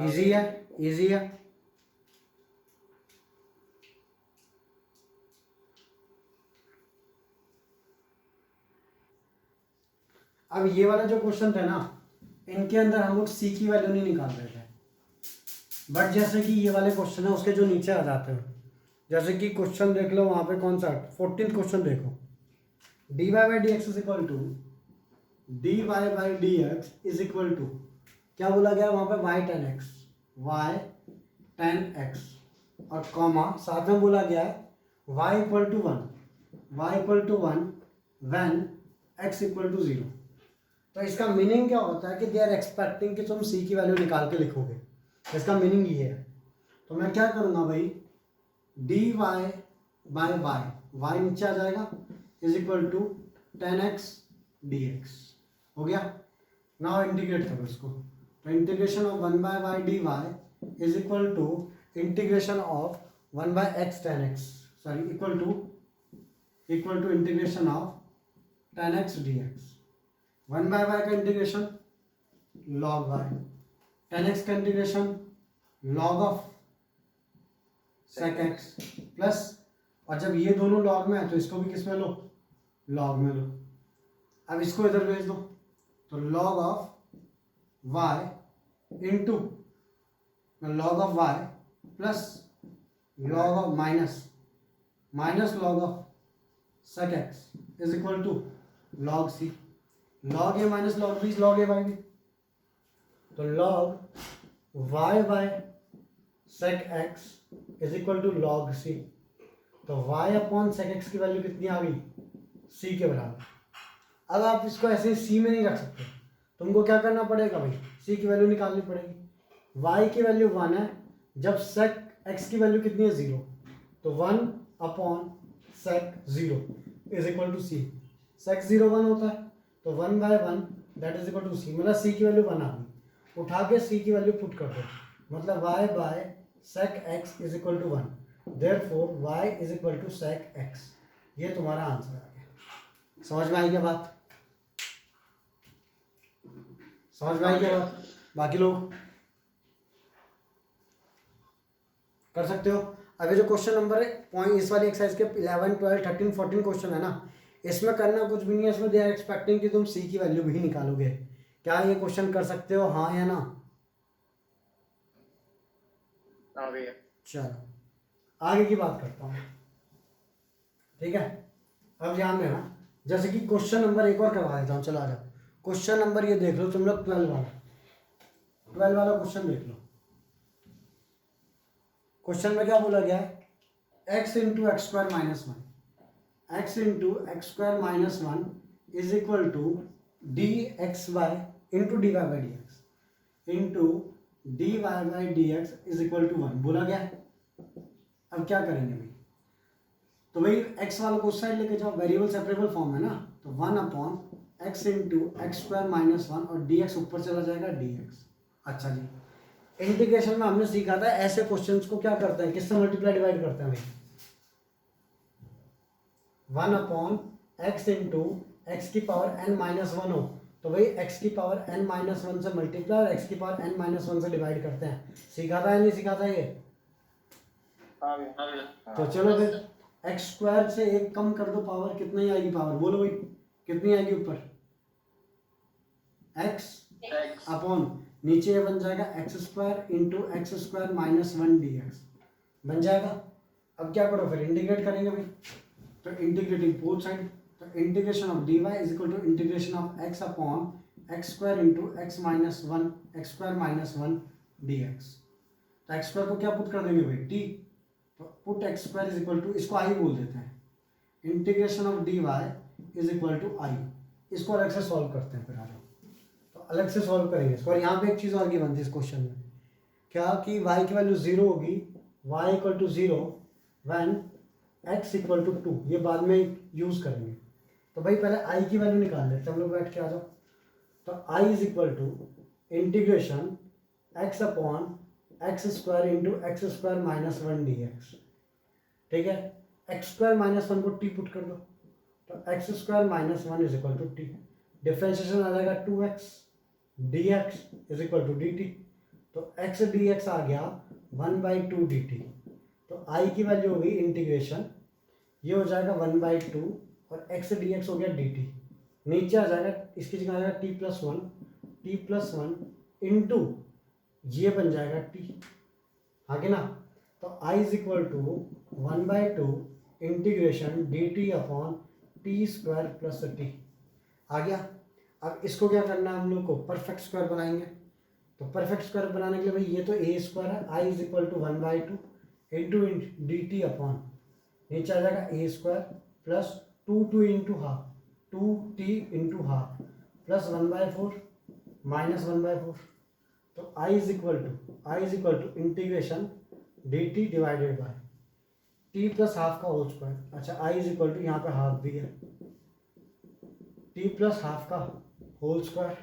इजी है, इजी है। अब ये वाला जो क्वेश्चन था ना, इनके अंदर हम लोग सी की वैल्यू नहीं निकाल रहे थे, बट जैसे कि ये वाले क्वेश्चन है उसके जो नीचे आ जाते हैं, जैसे कि क्वेश्चन देख लो वहां पे कौन सा 14th क्वेश्चन देखो, d Y by D x is equal to d Y by D x is equal to क्या बोला गया वहां पे, वाई टेन एक्स और कॉमा साथ में बोला गया है y equal to one when x equal to 0। तो इसका मीनिंग क्या होता है कि दे आर एक्सपेक्टिंग कि तुम सी की वैल्यू निकाल के लिखोगे, इसका मीनिंग ये है। तो मैं क्या करूँगा भाई, डी वाई बाई वाई नीचे आ जाएगा is equal to 10x dx हो गया। नाउ इंटीग्रेट करो इसको, तो integration of 1 by y d y is equal to integration of 1 by x 10x sorry equal to integration of 10x dx। 1 by y का integration log y, 10x का integration log of sec x plus, और जब ये दोनों log में है तो इसको भी किस में लो, लॉग में लो। अब इसको इधर भेज दो, तो log of y into log of y plus log of minus log of sec x is equal to log c। Log a minus log b log a by b, तो log y by sec x is equal to log c। तो y upon sec x की value कितनी आ गई, c के बराबर। अब आप इसको ऐसे c में नहीं रख सकते, तुमको क्या करना पड़ेगा भाई, c की वैल्यू निकालनी पड़ेगी। y की वैल्यू 1 है, जब sec x की वैल्यू कितनी है 0, तो 1 upon sec 0 is equal to c। sec 0 1 होता है, तो 1 by 1 that is equal to c, मतलब c की वैल्यू 1 आ गई। उठा के c की वैल्यू पुट कर दो, मतलब y by sec x is equal to 1, therefore y is equal to sec x। ये तुम्हारा आंसर आ गया। समझ में आई क्या बात, समझ में आई क्या बात? बाकी लोग कर सकते हो। अभी जो क्वेश्चन नंबर है पॉइंट इस वाली एक्सरसाइज के 11, 12, 13, 14 क्वेश्चन है ना, इसमें करना कुछ भी नहीं है, इसमें दे आर एक्सपेक्टिंग कि तुम सी की वैल्यू भी निकालोगे। क्या ये क्वेश्चन कर सकते हो, हाँ या ना? चलो आगे की बात करता हूँ, ठीक है। अब ध्यान देना, जैसे कि क्वेश्चन नंबर एक और करवा देता हूँ, चलो आ जाओ। क्वेश्चन नंबर ये देख लो तुम लोग 12 वाला क्वेश्चन देख लो। क्वेश्चन में क्या बोला गया है, x into x square minus 1, x into x square minus 1 is equal to d x y into D Y by D x into D Y by D x is equal to 1 बोला गया है। अब क्या करेंगे भाई, तो भाई x वाला को उस साइड लेके जाओ, वेरिएबल सेपरेबल फॉर्म है ना, तो 1/x into x square minus 1 और dx ऊपर चला जाएगा dx। अच्छा जी, इंटीग्रेशन में हमने सीखा था ऐसे क्वेश्चंस को क्या करते हैं, किससे मल्टीप्लाई डिवाइड करते हैं भाई, 1/x इंटू एक्स की पावर n माइनस 1 हो तो भाई x की पावर n माइनस 1 से मल्टीप्लाई और x की पावर n माइनस 1 से डिवाइड करते हैं। सीखा था या नहीं सीखा था ये? हाँ भैया। तो चलो फिर एक्स स्क्वायर से एक कम कर दो पावर, कितनी आएगी पावर, बोलो भाई कितनी आएगी ऊपर, x अपॉन नीचे ये बन जाएगा x square into x square minus 1 dx बन जाएगा। अब क्या करो फिर, इंटीग्रेट करेंगे भाई, तो इंटीग्रेटिंग बोथ साइड, तो integration of dy is equal to integration of x upon x square into x minus 1 x square minus 1 dx। तो एक्स स्क्वायर को क्या पुट कर देंगे भाई t, तो put x square is equal to, इसको I बोल देते हैं, integration of dy is equal to I. इसको अलग से सॉल्व करते हैं फिर, आ जाओ तो अलग से सॉल्व करेंगे इसको। और यहाँ पे एक चीज़ और की बनती है इस क्वेश्चन में, क्या कि y की वैल्यू 0 होगी, y equal to 0 when x equal to 2, ये बाद में यूज़ करेंगे। तो भाई पहले i की वैल्यू निकाल लेते हैं हम लोग, बैठ के आ जाओ। तो i is equal to integration x upon x square into x square minus 1 dx। ठीक है, एक्स स्क्वायर माइनस 1 को t पुट कर दो, तो x square minus 1 is equal to t, differentiation आ जाएगा 2x dx is equal to dt। तो x dx आ गया 1/2 dt। तो i की वैल्यू होगी इंटीग्रेशन, ये हो जाएगा 1/2 और x dx हो गया dt, नीचे आ जाएगा इसकी जगह आ जाएगा t+1 इंटू ये बन जाएगा t, आगे ना। तो i is equal to 1/2 integration dt upon t square plus t, आ गया। अब इसको क्या करना है हम लोग को, परफेक्ट स्क्वायर बनाएंगे। तो परफेक्ट स्क्वायर बनाने के लिए भाई ये तो ए स्क्वायर है, i is equal to 1/2 into d t upon नीचे आ जाएगा a square plus 2 into half 2t into half plus 1/4 minus 1/4। तो i is equal to integration d t divided by t plus half का whole square. अच्छा, i is equal to यहाँ पे half भी है, t प्लस हाफ का whole square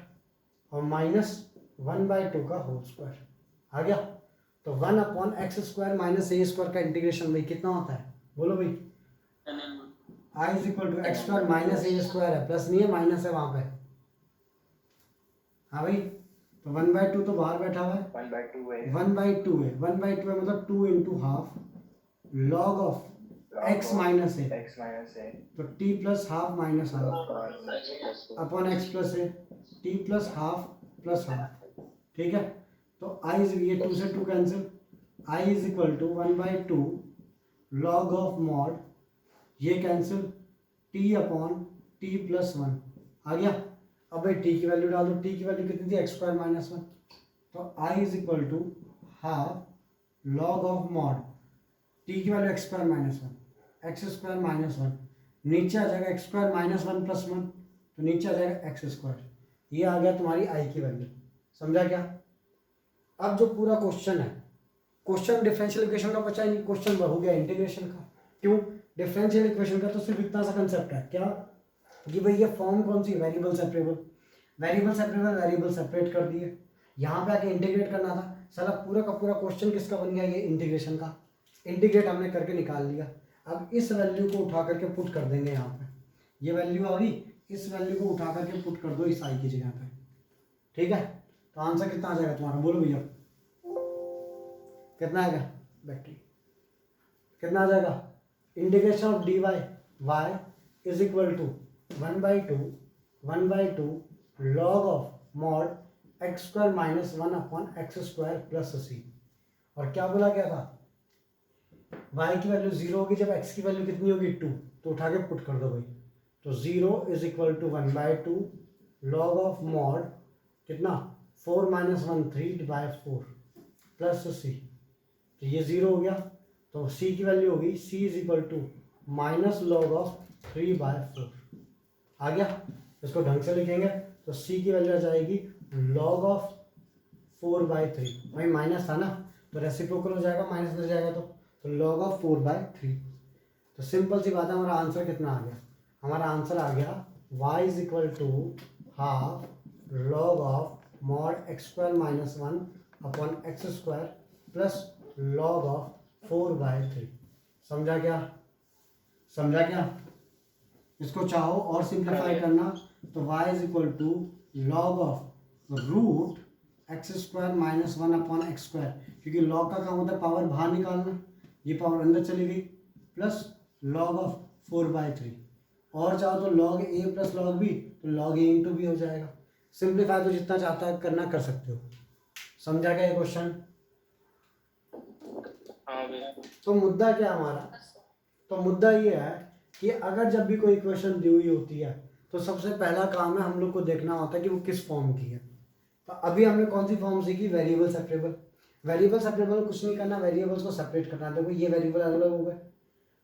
और minus 1/2 का होल स्क्वायर, आ गया। तो 1 upon x square minus a square का इंटीग्रेशन भाई कितना होता है, बोलो भाई। i is equal to x square minus a square है, प्लस नहीं है माइनस है वहाँ पे, हाँ भाई। तो 1/2 तो बाहर बैठा हुआ है, 1/2 है, 1/2 है, 1/2 है मतलब 2 into half log of x minus a, तो t plus half minus half upon x plus a, t plus half plus half. ठीक है, तो i इज, ये 2 से 2 cancel, i is equal to 1/2 log of mod, ये cancel, t upon t plus 1, आ गया। अब भाई t की वैल्यू डाल दो, t की वैल्यू कितनी थी, एक्स स्क्वायर माइनस 1, तो i is equal to half log of mod, t की value x square minus 1, x square minus 1, नीचे आ जाएगा एक्स स्क्वायर माइनस 1 प्लस 1, तो नीचे आ जाएगा एक्स स्क्वायर। ये आ गया तुम्हारी i की वैल्यू, समझा क्या। अब जो पूरा क्वेश्चन है, क्वेश्चन डिफरेंशियल इक्वेशन का बचा ही नहीं, क्वेश्चन हो गया इंटीग्रेशन का। क्यों, डिफरेंशियल इक्वेशन का तो सिर्फ इतना सा कंसेप्ट है, क्या कि भाई ये फॉर्म कौन सी, वेरिएबल सेपरेबल, वेरिएबल सेपरेट कर दिए, यहाँ पे आके इंटीग्रेट करना था। साला पूरा का पूरा क्वेश्चन किसका बन गया, ये इंटीग्रेशन का। इंटीग्रेट हमने करके निकाल लिया, अब इस वैल्यू को उठा करके पुट कर देंगे यहाँ पे, ये वैल्यू आ गई, इस वैल्यू को उठा करके पुट कर दो इस आई की जगह पे। ठीक है, तो आंसर कितना आ जाएगा तुम्हारा, बोलो भैया कितना आएगा, बैटरी कितना आ जाएगा। Integration of d y is equal to 1/2 log of mod x square minus 1 upon x square plus c. और क्या बोला गया था, y की वैल्यू 0 होगी जब x की वैल्यू कितनी होगी 2, तो उठा के पुट कर दो भाई। तो 0 is equal to 1/2 log of mod कितना 4 - 1 3/4 प्लस सी, तो ये 0 हो गया। तो c की वैल्यू होगी c is equal to minus log of 3/4, आ गया। इसको ढंग से लिखेंगे तो c की वैल्यू आ जाएगी लॉग ऑफ 4/3, भाई माइनस था ना तो रेसिप्रोकल हो जाएगा, माइनस में जाएगा तो log ऑफ 4/3। तो सिंपल सी बात है, हमारा आंसर कितना आ गया? हमारा आंसर आ गया y is equal to half log of mod x² - 1 upon x² plus log of 4/3। समझा क्या? समझा क्या? इसको चाहो और सिंप्लीफाई करना तो y is equal to log of root x² - 1 upon x², क्योंकि log का काम होता है पावर बाहर निकालना, ये पावर अंदर चली गई, प्लस log ऑफ 4/3। और चाहो तो log a plus log b, तो log a इंटू b हो जाएगा। सिंप्लीफाई तो जितना चाहता है करना कर सकते हो। समझा क्या ये क्वेश्चन? हाँ भैया। तो मुद्दा क्या हमारा? तो मुद्दा ये है कि अगर जब भी कोई इक्वेशन दी हुई होती है तो सबसे पहला काम है हम लोग को देखना होता है कि वो किस फॉर्म की है। तो अभी हमने कौन सी फॉर्म सीखी? Variable separable. वेरिएबल सेपरेबल कुछ नहीं करना, वेरिएबल्स को सेपरेट करना। देखो ये वेरिएबल अलग अलग हो गए,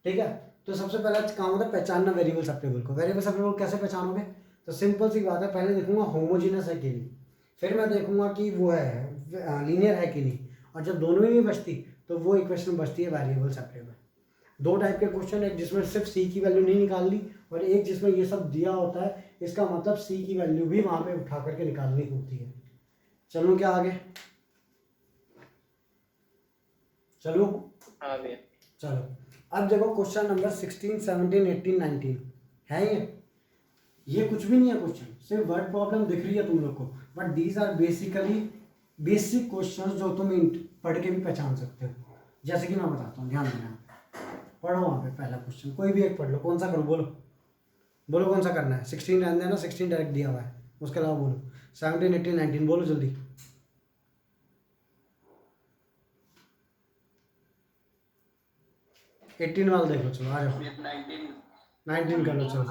ठीक है। तो सबसे पहला काम होता है पहचानना वेरिएबल सेपरेबल को। वेरिएबल सेपरेबल कैसे पहचानोगे? तो सिंपल सी बात है, पहले देखूंगा होमोजीनस है कि नहीं, फिर मैं देखूंगा कि वो है लीनियर है कि नहीं, और जब दोनों ही नहीं बचती तो वो इक्वेशन बचती है वेरिएबल सेपरेबल। दो टाइप के क्वेश्चन, एक जिसमें सिर्फ सी की वैल्यू नहीं निकालनी और एक जिसमें ये सब दिया होता है, इसका मतलब सी की वैल्यू भी वहां पे उठा करके निकालनी होती है। चलो क्या आगे? चलो हाँ भैया। चलो अब देखो क्वेश्चन नंबर 16, 17, 18, 19 है ये कुछ भी नहीं है क्वेश्चन, सिर्फ वर्ड प्रॉब्लम दिख रही है तुम लोग को, but these are basically basic questions जो तुम पढ़ के भी पहचान सकते हो। जैसे कि मैं बताता हूँ, ध्यान देना, पढ़ो वहाँ पे पहला क्वेश्चन, कोई भी एक पढ़ लो। कौन सा करो? बोलो बोलो कौन सा करना है? 16 रहने देना, 16 डायरेक्ट दिया हुआ है, उसके अलावा बोलो 17, 18, 19 बोलो जल्दी। 18 वाला देख लो, चलो आ जाओ। 19 कर लो, चलो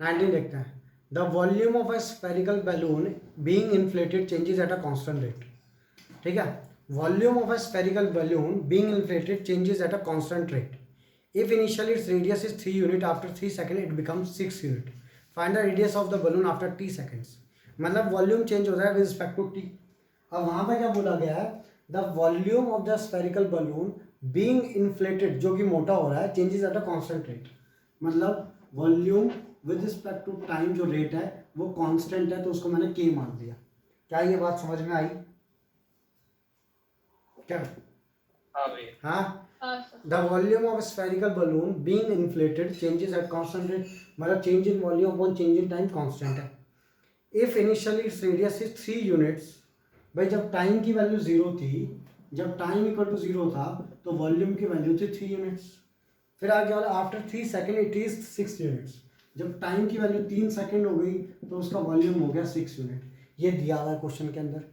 19 देखते हैं। The volume of a spherical balloon being inflated changes at a constant rate. ठीक है, volume of a spherical balloon being inflated changes at a constant rate. If initially its radius is 3 unit, after 3 seconds it becomes 6 unit. Find the radius of the balloon after t seconds. मतलब volume change होता है with respect to T. अब वहां पर क्या बोला गया है? The volume of the spherical balloon being inflated, जो कि मोटा हो रहा है, changes at a constant rate. मतलब volume with respect to time जो रेट है वो कांस्टेंट है, तो उसको मैंने के मान दिया। क्या ये बात समझ में आई? क्या? हाँ भैया। हाँ, the volume of a spherical balloon being inflated changes at constant rate, मतलब change in volume upon change in time constant है। if initially its radius is 3 units, भाई जब टाइम की वैल्यू 0 थी, जब टाइम इक्वल टू 0 था तो volume की वैल्यू थी 3 यूनिट्स। फिर आगे वाला after 3 second it is 6 units. जब टाइम की वैल्यू 3 सेकेंड हो गई तो उसका वॉल्यूम हो गया 6 यूनिट। ये दिया हुआ है क्वेश्चन के अंदर।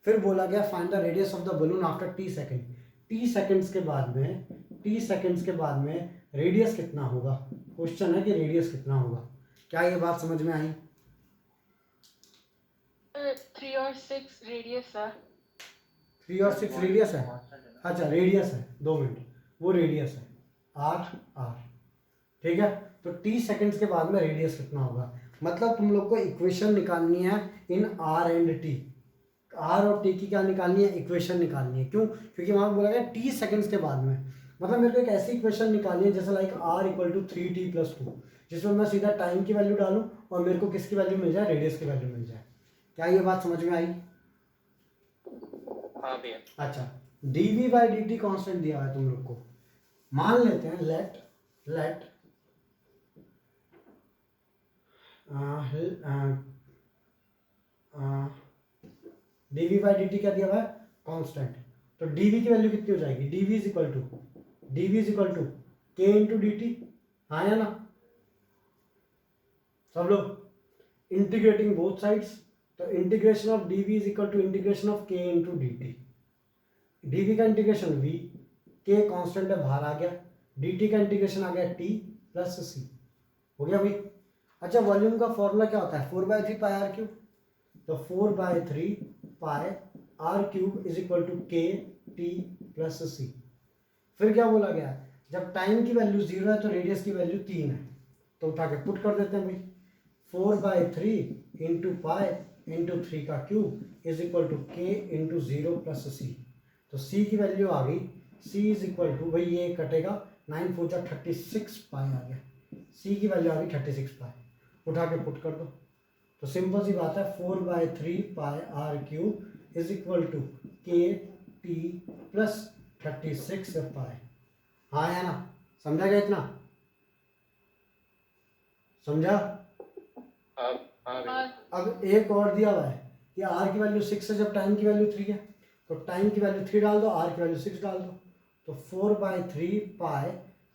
फिर बोला गया find the radius of the balloon after T second. T seconds के बाद में रेडियस कितना होगा? क्वेश्चन है कि रेडियस कितना होगा। क्या ये बात समझ में आई? 3 और 6 रेडियस है। 3 और 6 रेडियस है। अच्छा रेडियस है, 2 मिनट, वो रेडियस है आर। ठीक है, तो टी सेकेंड्स के बाद में रेडियस कितना होगा? मतलब तुम लोग को इक्वेशन निकालनी है in r and t. R और टी की क्या निकालनी है? इक्वेशन निकालनी है। क्यों? क्योंकि वहां बोला गया टी सेकेंड्स के बाद में, मतलब मेरे को एक ऐसी इक्वेशन निकालनी है जैसे like are equal to 3t+2, जिसमें मैं सीधा टाइम की वैल्यू डालूं और मेरे को किसकी वैल्यू मिल जाए? रेडियस की वैल्यू मिल जाए। क्या ये बात समझ में आई? हाँ भैया। अच्छा, dv/dt कांस्टेंट दिया है तुम लोग को। मान लेते हैं लेट dv/dt क्या दिया हुआ है? कांस्टेंट। तो dv की वैल्यू कितनी हो जाएगी? dv is equal to k into d t. हाँ या ना सब लोग? इंटीग्रेटिंग बोथ साइड्स, तो integration of dv is equal to integration of k into d t. dv का इंटीग्रेशन v, k कांस्टेंट है बाहर आ गया, dt का इंटीग्रेशन आ गया t प्लस c। हो गया भाई? अच्छा, वॉल्यूम का फॉर्मूला क्या होता है? 4/3 पाई आर क्यूब। तो 4/3 pi r cube is equal to k t plus c. फिर क्या बोला गया? जब टाइम की वैल्यू 0 है तो रेडियस की वैल्यू 3 है, तो उठा के पुट कर देते हैं भाई। 4/3 इंटू पाई इंटू 3 का cube is equal to k into 0 plus c. तो सी की वैल्यू आ गई c इज इक्वल टू, भाई ये कटेगा, 9 4 जा 36 पाई आ गया, c की वैल्यू आ गई 36 पाई, उठा के पुट कर दो। तो सिंपल सी बात है, 4/3 pi r cube is equal to k t plus 36 pi. हाँ है ना, समझा गया इतना? समझा? हाँ हाँ भैया। अब एक और दिया हुआ है कि आर की वैल्यू 6 है जब टाइम की वैल्यू 3 है, तो टाइम की वैल्यू 3 डाल दो, आर की वैल्यू 6 डाल दो, तो 4/3 पाई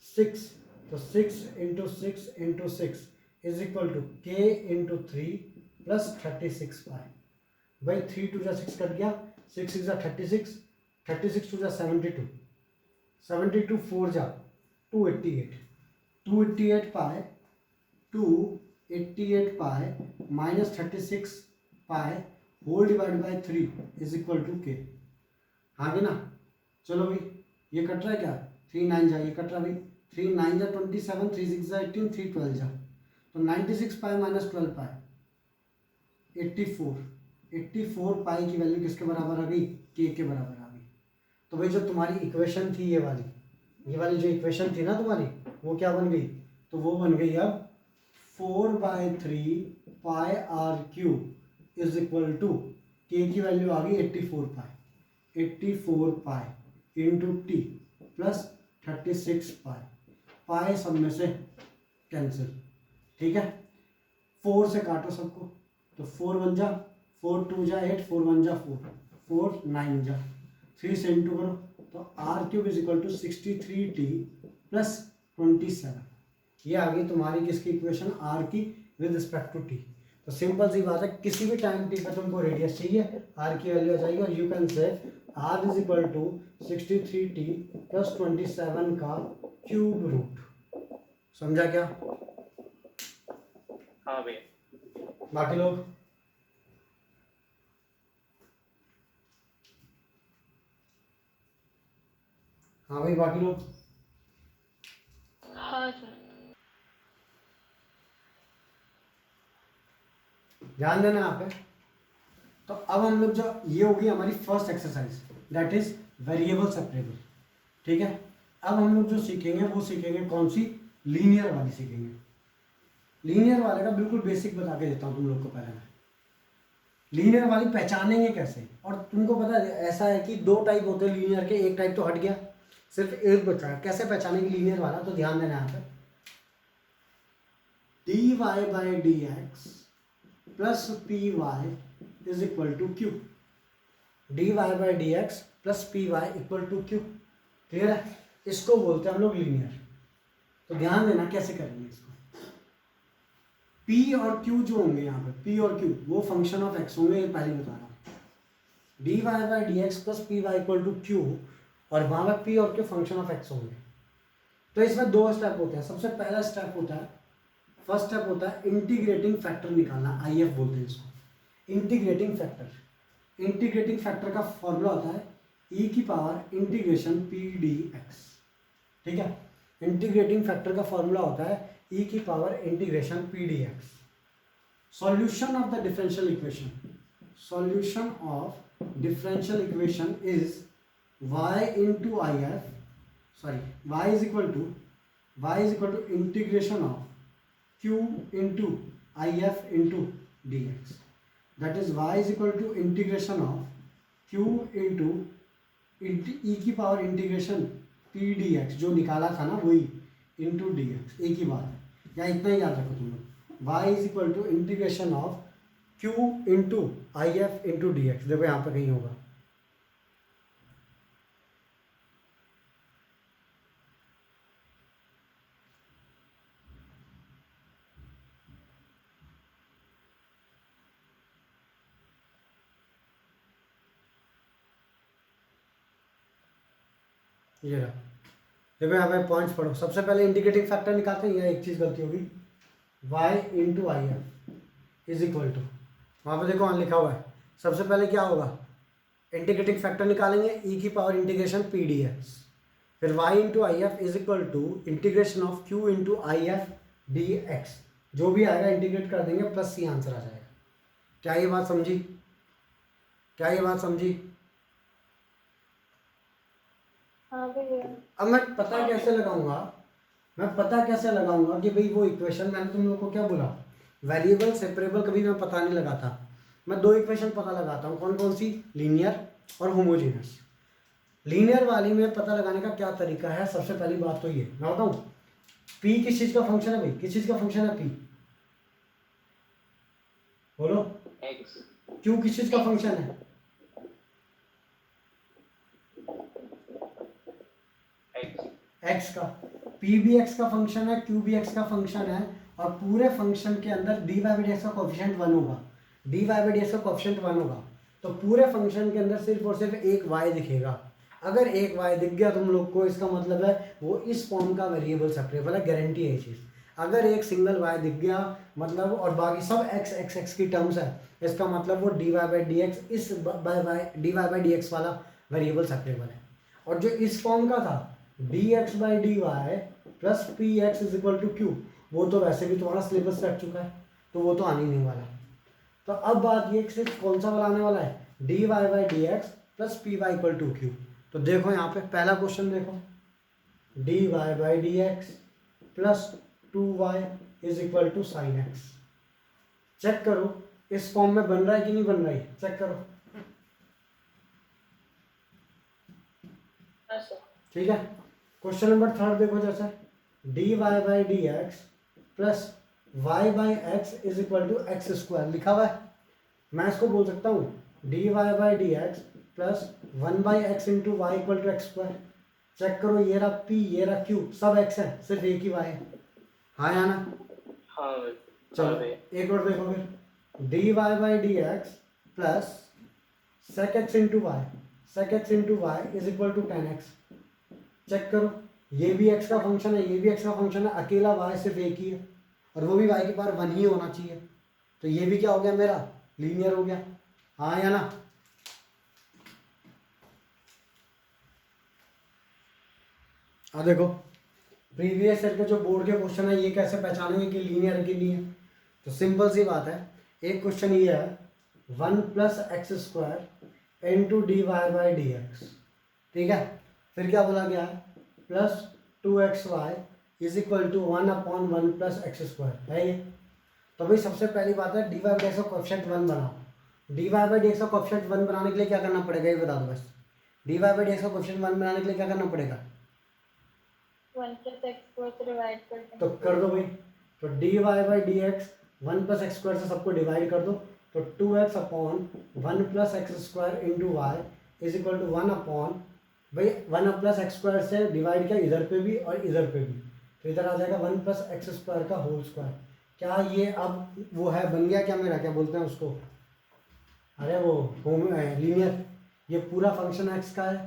6, तो 6 into 6 into 6 is equal to k into 3 plus 36 pi. भाई 3 2 जा 6 कट गया, 6 6 जा 36, 36 2 जा 72, 72 4 जा 288, 288 pi 288 pi minus 36 pi whole divide by 3 is equal to k. हाँ कि ना? चलो भाई, ये कट रहा है क्या? 3 9 जा, ये कट रहा भाई, 3 9 जा 27, 3 6 जा 18, 3 12 जा, तो 96 पाई माइनस 12 पाई 84, 84 पाई की वैल्यू किसके बराबर आ गई? के बराबर आ गई। तो भाई जो तुम्हारी इक्वेशन थी, ये वाली जो इक्वेशन थी ना तुम्हारी, वो क्या बन गई? तो वो बन गई अब 4/3 pi r cube is equal to, k की वैल्यू आ गई 84 pi, 84 pi into t plus 36 pi, pi सब में से कैंसिल, ठीक है, 4 से काटो सबको, तो 4 1 जा, 4 2 जा 8, 4 1 जा 4, 4 9 जा, 3 से इंटू करो, तो r cube is equal to 63t plus 27। ये आ गई तुम्हारी किसकी इक्वेशन? आर की विद रिस्पेक्ट टू टी। तो सिंपल सी बात है, किसी भी टाइम टी पे तुमको रेडियस चाहिए, आर की वैल्यू आ जाएगी, और you can say r is equal to 63t plus 27 का क्यूब रूट। समझा क्या? हाँ भैया। बाकी लोग? हाँ भाई, बाकी लोग? हाँ सर। ध्यान देना यहाँ पे। तो अब हम लोग जो, ये होगी हमारी first exercise, that is variable separable, ठीक है। अब हम लोग जो सीखेंगे वो सीखेंगे कौन सी? लीनियर वाली सीखेंगे। लीनियर वाले का बिल्कुल बेसिक बता के देता हूँ तुम लोग को पहले मैं। लीनियर वाली पहचानेंगे कैसे? और तुमको पता है ऐसा है कि 2 टाइप होते हैं लीनियर के, एक टाइप तो हट गया, सिर्फ एक बचा है। कैसे पहचानेंगे लीनियर वाला? तो ध्यान देना यहाँ पे, dy by D x plus P Y is equal to q, dy by D x plus P y equal to q. Clear है? इसको बोलते हैं हम लोग लीनियर। तो ध्यान देना कैसे करेंगे इसको। p और q जो होंगे यहाँ पे, p और q वो फंक्शन ऑफ x होंगे, ये पहले बता रहा हूँ। dy by D x plus P y equal to q, और वहाँ पर p और q फंक्शन ऑफ x होंगे। तो इसमें 2 स्टेप होते हैं। सबसे पहला स्टेप होता है, फर्स्ट स्टेप होता है इंटीग्रेटिंग फैक्टर निकालना, IF बोलते हैं इसको, इंटीग्रेटिंग फैक्टर। इंटीग्रेटिंग फैक्टर का फॉर्मूला होता है e की power integration p d x, ठीक है। इंटीग्रेटिंग फैक्टर का फॉर्मूला होता है e की power integration p d x. Solution of the differential equation, solution of differential equation is y into I F, sorry y is equal to integration of q into if into dx, that is y is equal to integration of q into e की power integration p dx, जो निकाला था ना वही, into dx। एक ही बात है, या इतना ही याद रखो तुम लोग, y is equal to integration of q into I F into d x. देखो यहाँ पर कहीं होगा, ये रहा। देखो यहाँ पे पॉइंट्स पढ़ो। सबसे पहले इंटीग्रेटिंग फैक्टर निकालते हैं, यहाँ एक चीज़ गलती होगी, y into I F is equal to, वहाँ पे देखो वहाँ लिखा हुआ है। सबसे पहले क्या होगा? इंटीग्रेटिंग फैक्टर निकालेंगे, e की power integration p d x, फिर y into I F is equal to integration of q into I F d x. जो भी आएगा इंटीग्रेट कर देंगे, प्लस c आंसर आ जाएगा। क्या ये बात समझी? क्या ये बात समझी? हाँ भैया। अब मैं पता कैसे लगाऊंगा, कि भाई वो इक्वेशन, मैंने तुम लोग को क्या बोला, वेरिएबल सेपरेबल कभी मैं पता नहीं लगाता। मैं दो इक्वेशन पता लगाता हूँ, कौन कौन सी, लीनियर और होमोजेनियस। लीनियर वाली में पता लगाने का क्या तरीका है, सबसे पहली बात तो ये मैं बताऊँ, पी किस चीज़ का फंक्शन है भाई, किस चीज़ का फंक्शन है पी, बोलो। एक्स क्यू किस चीज़ का फंक्शन है, एक्स एक्स का। पी भी एक्स का फंक्शन है, क्यू भी एक्स का फंक्शन है, और पूरे फंक्शन के अंदर D Y by D x का कोफिशिएंट 1 होगा, d Y by D x का कोफिशिएंट 1 होगा। तो पूरे फंक्शन के अंदर सिर्फ और सिर्फ एक वाई दिखेगा। अगर एक वाई दिख गया तुम लोग को, इसका मतलब है वो इस फॉर्म का वेरिएबल सेपरेबल है, गारंटी है ये चीज़। अगर एक सिंगल वाई दिख गया मतलब, और बाकी सब एक्स एक्स एक्स की टर्म्स है, इसका मतलब वो d Y by D x इस d Y by D x वाला वेरिएबल सेपरेबल है। और जो इस फॉर्म का था d x by D Y plus P x is equal to q, वो तो वैसे भी तुम्हारा सिलेबस से हट चुका है, तो वो तो आने ही नहीं वाला। तो अब बात ये सिर्फ कौन सा वाला आने वाला है, D Y by D x plus P y equal to q. तो देखो यहाँ पे पहला क्वेश्चन देखो, d Y by D x plus 2y is equal to sine x. Check करो इस फॉर्म में बन रहा है कि नहीं बन रहा है, चेक करो। हाँ सर। ठीक है, क्वेश्चन नंबर 3 देखो, जैसे d Y by D x plus y by x is equal to x square लिखा हुआ है। मैं इसको बोल सकता हूँ d Y by D x plus 1 by x into y equal to x square. Check करो, ये रहा पी, ये रहा क्यू, सब एक्स है, सिर्फ एक ही वाई है, हाँ या ना। हाँ भाई। चलो एक और देखो फिर, d Y by D x plus sec x into y is equal to 10x। Check करो, ये भी x का फंक्शन है, ये भी x का फंक्शन है, अकेला y सिर्फ एक ही है, और वो भी y के पावर 1 ही होना चाहिए। तो ये भी क्या हो गया मेरा, लीनियर हो गया, हाँ या ना। अब देखो प्रीवियस ईयर के जो बोर्ड के क्वेश्चन है, ये कैसे पहचानेंगे कि लीनियर है कि नहीं है। तो सिंपल सी बात है, एक क्वेश्चन ये है 1 plus x square into D Y by D x, ठीक है। फिर क्या बोला गया है, plus 2xy is equal to 1 upon 1 plus x square है ये। तो भाई सबसे पहली बात है डी वाई बाई एक्स का कोएफिशिएंट 1 बनाओ। D Y by D x का कोएफिशिएंट 1 बनाने के लिए क्या करना पड़ेगा, ये बता दो बस। D Y by D x का कोएफिशिएंट 1 बनाने के लिए क्या करना पड़ेगा, 1 प्लस एक्स स्क्वायर से डिवाइड कर दें। तो कर दो भाई। तो d Y by D x 1 plus x square से सबको डिवाइड कर दो, तो 2x upon 1 plus x square into y is equal to 1 upon, भाई 1 प्लस एक्स स्क्वायर से डिवाइड किया इधर पे भी और इधर पे भी, तो इधर आ जाएगा 1 प्लस एक्स स्क्वायर का होल स्क्वायर। क्या ये अब वो है, बन गया क्या मेरा, क्या बोलते हैं उसको, अरे वो होम लीनियर। ये पूरा फंक्शन एक्स का है,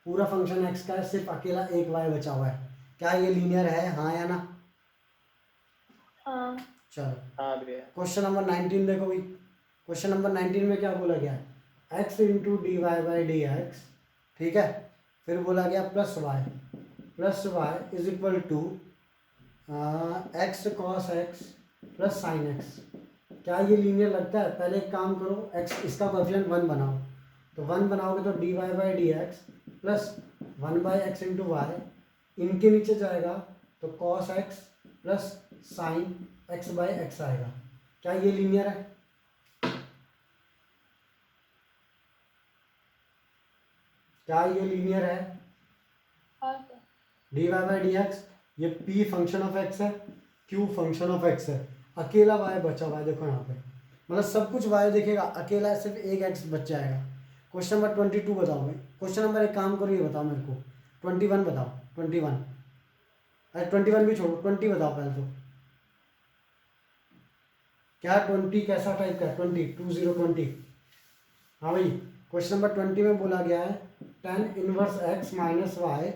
पूरा फंक्शन एक्स का है, सिर्फ अकेला एक वाई बचा हुआ है। क्या ये लीनियर है, हाँ या ना। हाँ। चलो हाँ भैया। क्वेश्चन नंबर 19 देखो भाई। क्वेश्चन नंबर 19 में क्या बोला गया है, x into D Y by D x, ठीक है। फिर बोला गया plus y is equal to x cos x plus sine x. क्या ये लीनियर लगता है, पहले एक काम करो, एक्स इसका कोएफिशिएंट 1 बनाओ, तो 1 बनाओगे तो d Y by D x plus 1 by x into y, इनके नीचे जाएगा तो cos x plus sine x by x आएगा। क्या ये लीनियर है, क्या ये लीनियर है, हाँ sir. D Y by D x, ये पी फंक्शन ऑफ एक्स है, क्यू फंक्शन ऑफ एक्स है, अकेला वाई बचा हुआ है, देखो यहाँ पे, मतलब सब कुछ वाई दिखेगा, अकेला सिर्फ एक एक्स बच जाएगा। क्वेश्चन नंबर 22 बताओ भाई। क्वेश्चन नंबर एक काम करो, ये बताओ मेरे को 21 बताओ, 21, अरे 21 भी छोड़ो, 20 बताओ पहले तो। क्या 20 कैसा टाइप का है, 20 हाँ भाई। क्वेश्चन नंबर 20 में बोला गया है tan inverse x minus y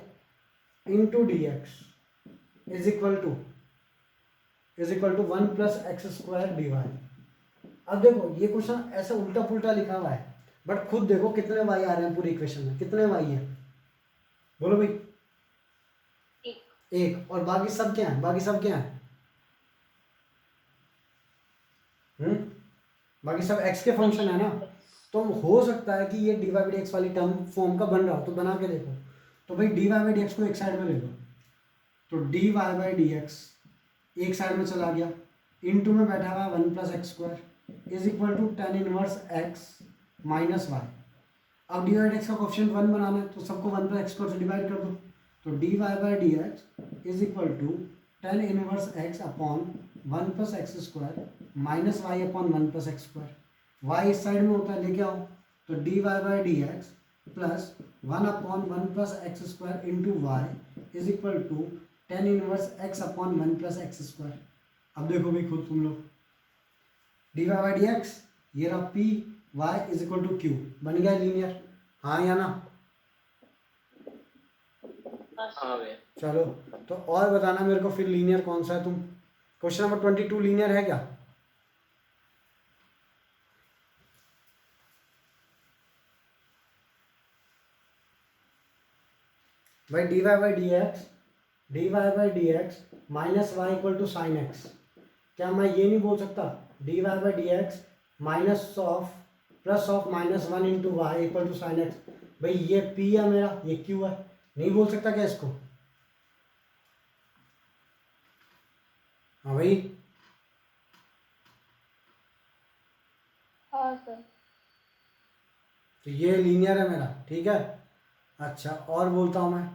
into d x is equal to 1 plus x square d y. अब देखो ये क्वेश्चन ऐसा उल्टा पुल्टा लिखा हुआ है, बट खुद देखो कितने वाई आ रहे हैं पूरी इक्वेशन में, कितने वाई हैं, बोलो भाई। एक, और बाकी सब क्या है, बाकी सब क्या है, बाकी सब एक्स के फंक्शन है ना। तो हो सकता है कि ये डी वाई बाई एक्स वाली टर्म फॉर्म का बन रहा हो, तो बना के देखो। तो भाई D Y by D x को एक साइड में ले लो, तो d Y by D x एक साइड में चला गया, इन टू में बैठा हुआ 1 plus x square is equal to tan inverse x minus y. अब डी वाई डी एक्स का कोफिशिएंट 1 बनाना है, तो सबको 1 प्लस एक्स स्क्वायर से डिवाइड कर दो, तो d Y by D x is equal to tan inverse x upon 1 plus x square minus y upon 1 plus x square. Y इस साइड में होता है, लेके आओ, तो d Y by D x plus 1 upon 1 plus x square into y is equal to tan inverse x upon 1 plus x square. अब देखो भाई खुद तुम लोग, d Y by D x ये रहा p Y is equal to Q, बन गया लीनियर, हाँ या ना? हाँ भैया। चलो तो और बताना मेरे को फिर लीनियर कौन सा है तुम। क्वेश्चन नंबर 22 लीनियर है क्या? भाई D Y by D x minus y equal to sine x, क्या मैं ये नहीं बोल सकता d Y by D x minus of plus of minus one into y equal to sine x? भाई ये पी है मेरा, ये क्यू है, नहीं बोल सकता क्या इसको? हाँ भाई, हाँ सर। तो ये लीनियर है मेरा, ठीक है। अच्छा और बोलता हूँ मैं,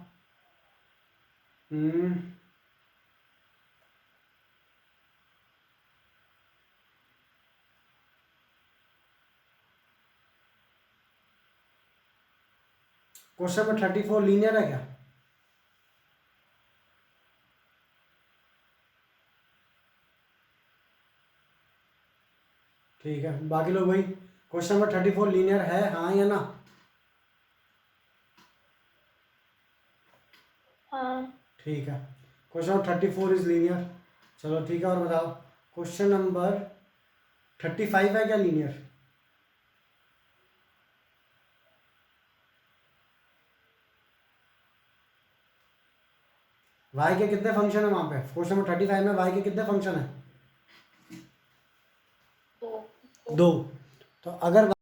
क्वेश्चन नंबर 34 लीनियर है क्या? ठीक है, बाकी लोग भाई क्वेश्चन नंबर 34 लीनियर है, हाँ या ना? हाँ। ठीक है, क्वेश्चन नंबर 34 इज लीनियर। चलो ठीक है, और बताओ क्वेश्चन नंबर 35 है क्या लीनियर? वाई के कितने फंक्शन है वहां पे? क्वेश्चन नंबर 35 में वाई के कितने फंक्शन है? दो। 2। तो अगर